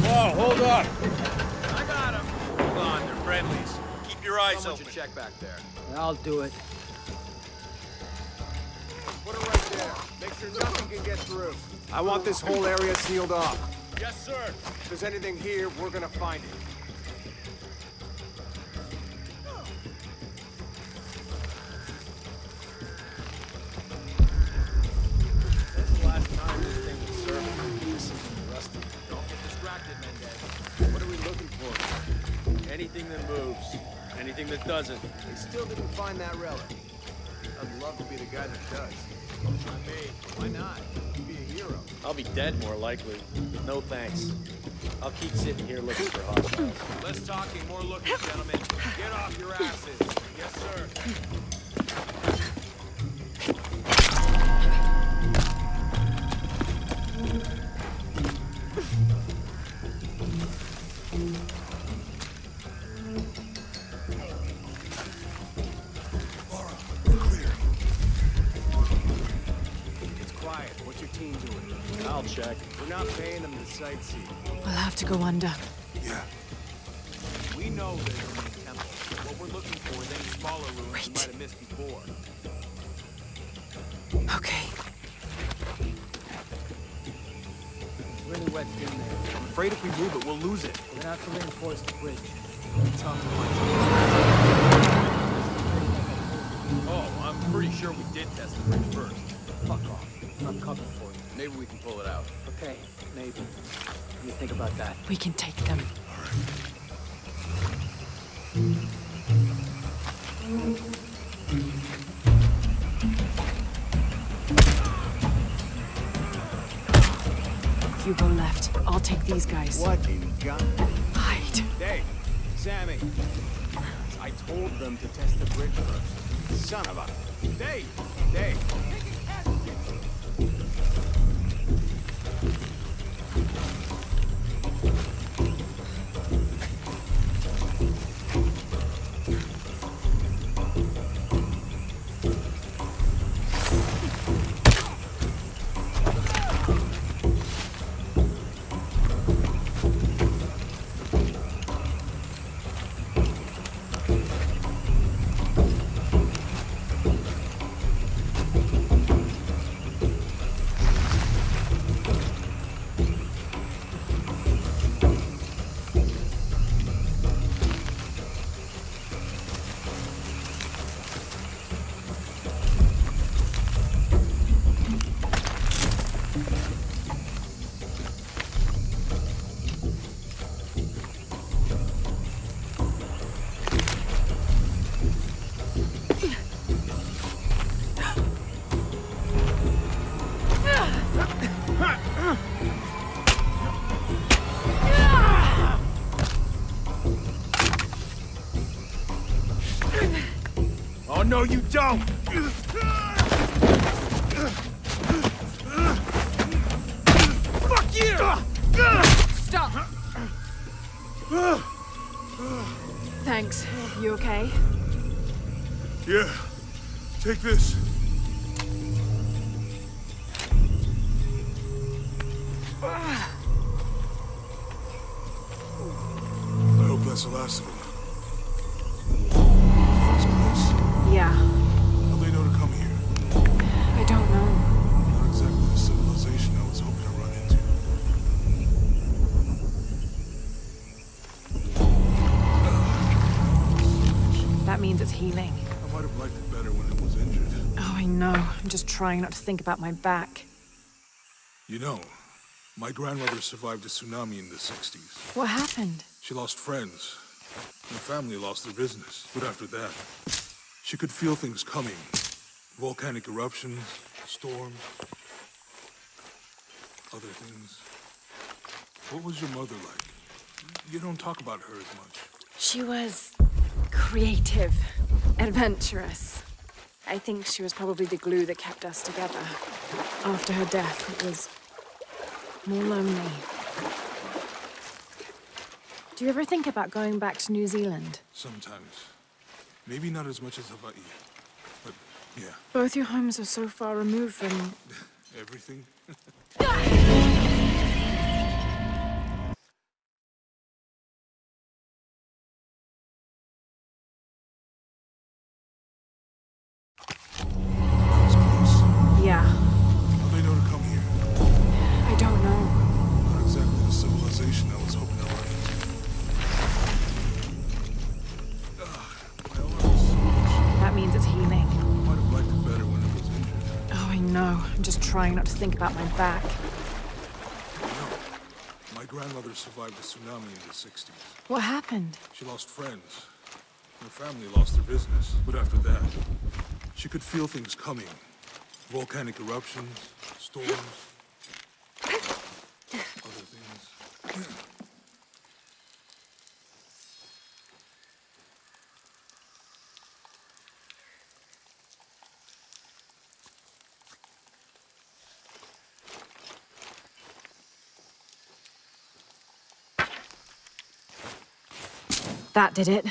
Whoa, hold up! I got him. Hold on, they're friendlies. Keep your eyes open. Check back there. I'll do it. Put it right there. Make sure nothing can get through. I want this whole area sealed off. Yes, sir. If there's anything here, we're gonna find it. When's the last time this thing was serving? This is rusty. Don't get distracted, Mendez. What are we looking for? Anything that moves. Anything that doesn't. They still didn't find that relic. I'd love to be the guy that does. Not me. Why not? You'd be a hero. I'll be dead more likely. No thanks. I'll keep sitting here looking for hostiles. Less talking, more looking, gentlemen. Get off your asses. Yes, sir. Laura, we're clear. It's quiet. What's your team doing? I'll check. We're not paying them to sightsee. We'll have to go under. Yeah. We know there's a main temple. What we're looking for is any smaller ruins we Wait. might have missed before. Okay. It's really wet in there. I'm afraid if we move it, we'll lose it. We're gonna have to reinforce the bridge. Oh, I'm pretty sure we did test the bridge first. Fuck off. I'm coming for you. Maybe we can pull it out. Okay, maybe. What do you think about that? We can take them. You go left. I'll take these guys. What in God? Hide. Dave, Sammy. I told them to test the bridge first. Son of a... Dave! Dave! no, you don't! Fuck you! Stop! Thanks. You okay? Yeah. Take this. I hope that's the last of them. That's close. Yeah. How'd they know to come here? I don't know. Not exactly the civilization I was hoping to run into. That means it's healing. I might have liked it better when it was injured. Oh, I know. I'm just trying not to think about my back. You know, my grandmother survived a tsunami in the 60s. What happened? She lost friends. Her family lost their business. But after that, she could feel things coming. Volcanic eruptions, storms, other things. What was your mother like? You don't talk about her as much. She was creative, adventurous. I think she was probably the glue that kept us together. After her death, it was more lonely. Do you ever think about going back to New Zealand? Sometimes. Maybe not as much as Hawaii, but yeah. Both your homes are so far removed from... Everything? That's close. Yeah. How'd they know to come here? I don't know. Not exactly the civilization I was hoping to run into. My arms. That means it's healing. Might have liked it better when it was injured. Oh, I know. I'm just trying not to think about my back. You know, my grandmother survived a tsunami in the 60s. What happened? She lost friends. Her family lost their business. But after that, she could feel things coming. Volcanic eruptions, storms, other things. That did it.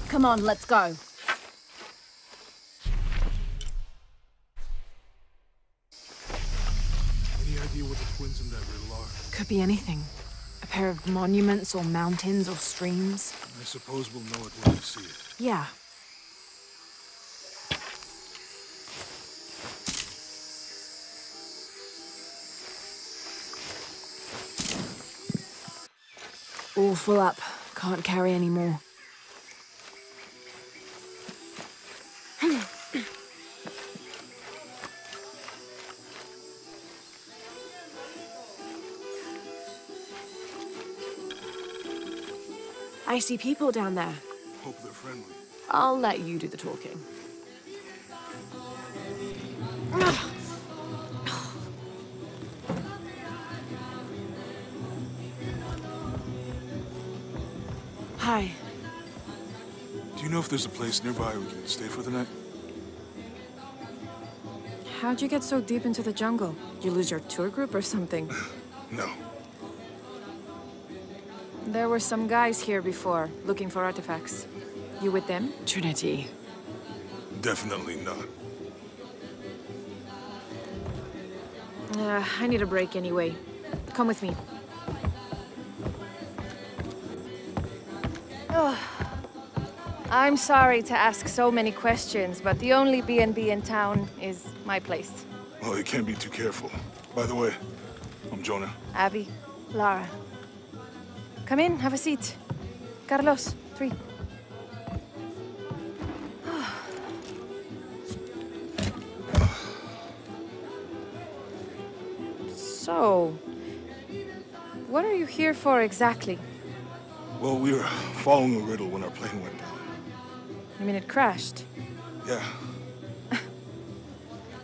Come on, let's go. Any idea what the twins in that riddle are? Could be anything. A pair of monuments or mountains or streams. I suppose we'll know it when we see it. Yeah. All full up. Can't carry any more. I see people down there. Hope they're friendly. I'll let you do the talking. Hi. Do you know if there's a place nearby we can stay for the night? How'd you get so deep into the jungle? You lose your tour group or something? No. There were some guys here before, looking for artifacts. You with them? Trinity. Definitely not. I need a break anyway. Come with me. Oh. I'm sorry to ask so many questions, but the only B&B in town is my place. Well, you can't be too careful. By the way, I'm Jonah. Abby, Lara. Come in, have a seat. Carlos, 3. So, what are you here for exactly? Well, we were following a riddle when our plane went down. You mean it crashed? Yeah.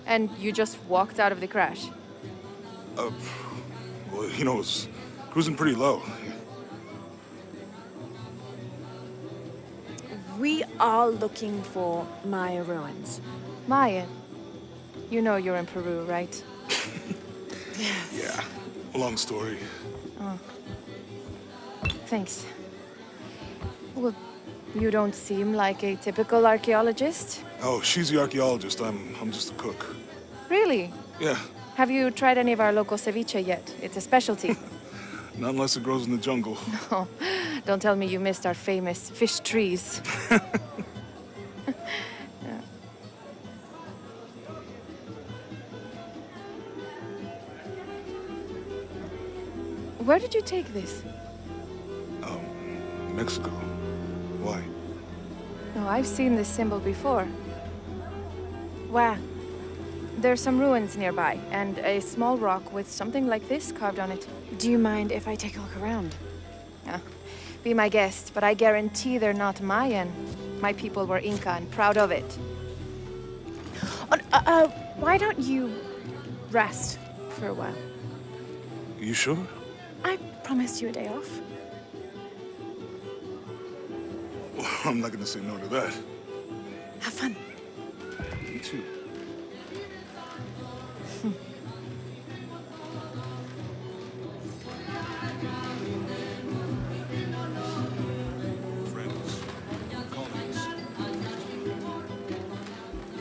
And you just walked out of the crash? Well, you know, it was cruising pretty low. We are looking for Maya ruins. Maya? You know you're in Peru, right? Yeah. Long story. Oh. Thanks. Well, you don't seem like a typical archaeologist. Oh, she's the archaeologist. I'm just a cook. Really? Yeah. Have you tried any of our local ceviche yet? It's a specialty. Not unless it grows in the jungle. Oh, don't tell me you missed our famous fish trees. Yeah. Where did you take this? Mexico. Why? No, I've seen this symbol before. Where? There's some ruins nearby, and a small rock with something like this carved on it. Do you mind if I take a look around? Be my guest, but I guarantee they're not Mayan. My people were Inca and proud of it. Why don't you rest for a while? You sure? I promised you a day off. Well, I'm not gonna say no to that. Have fun. You too. Friends, colleagues.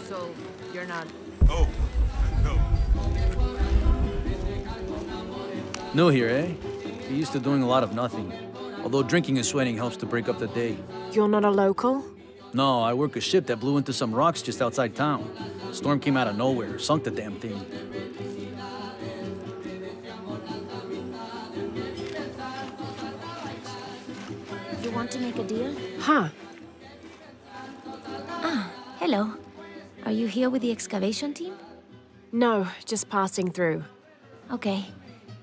So, you're not... Oh, no. New here, eh? You're used to doing a lot of nothing. Although drinking and sweating helps to break up the day. You're not a local? No, I work a ship that blew into some rocks just outside town. Storm came out of nowhere, sunk the damn thing. You want to make a deal? Huh. Ah, hello. Are you here with the excavation team? No, just passing through. Okay.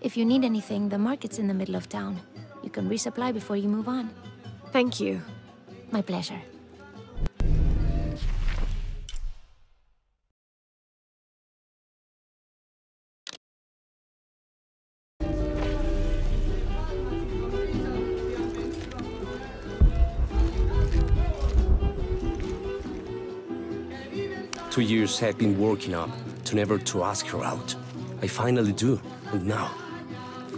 If you need anything, the market's in the middle of town. You can resupply before you move on. Thank you. My pleasure. Two years I've been working up to never to ask her out. I finally do, and now,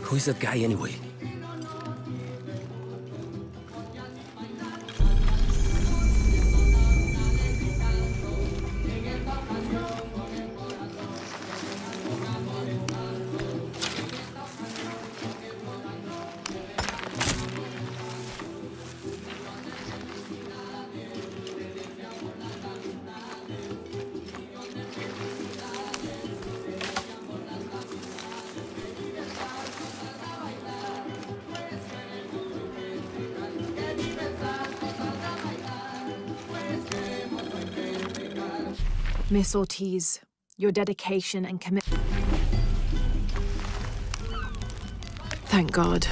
who is that guy anyway? Miss Ortiz, your dedication and commitment. Thank God.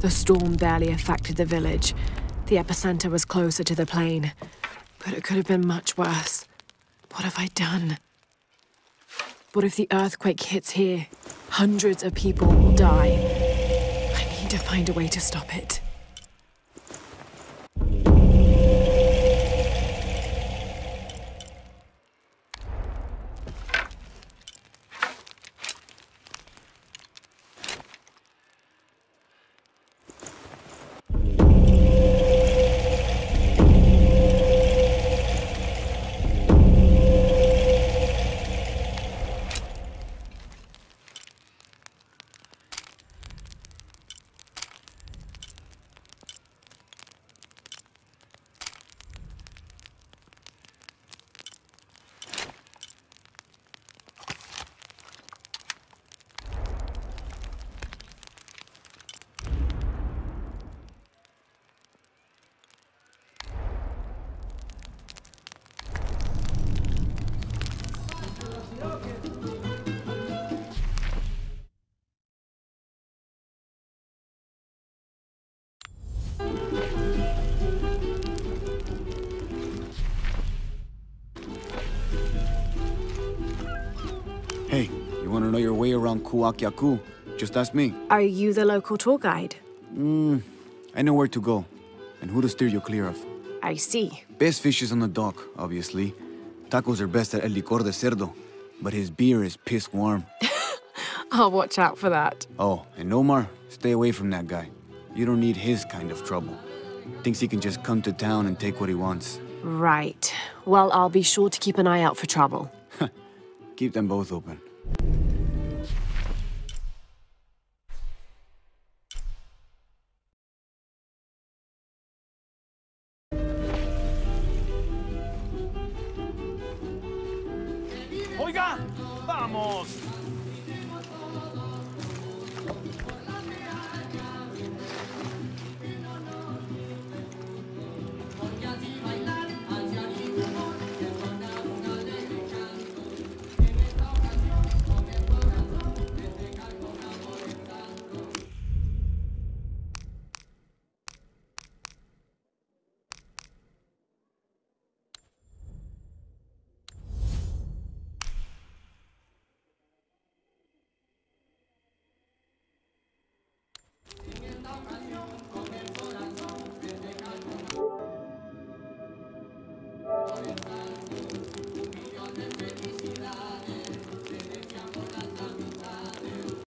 The storm barely affected the village. The epicenter was closer to the plain. But it could have been much worse. What have I done? What if the earthquake hits here? Hundreds of people will die. I need to find a way to stop it. around Kuakyaku. Just ask me. Are you the local tour guide? I know where to go, and who to steer you clear of. I see. Best fish is on the dock, obviously. Tacos are best at El Licor de Cerdo, but his beer is piss warm. I'll watch out for that. Oh, and Omar, stay away from that guy. You don't need his kind of trouble. Thinks he can just come to town and take what he wants. Right. Well, I'll be sure to keep an eye out for trouble. Keep them both open. ¡Oiga! ¡Vamos!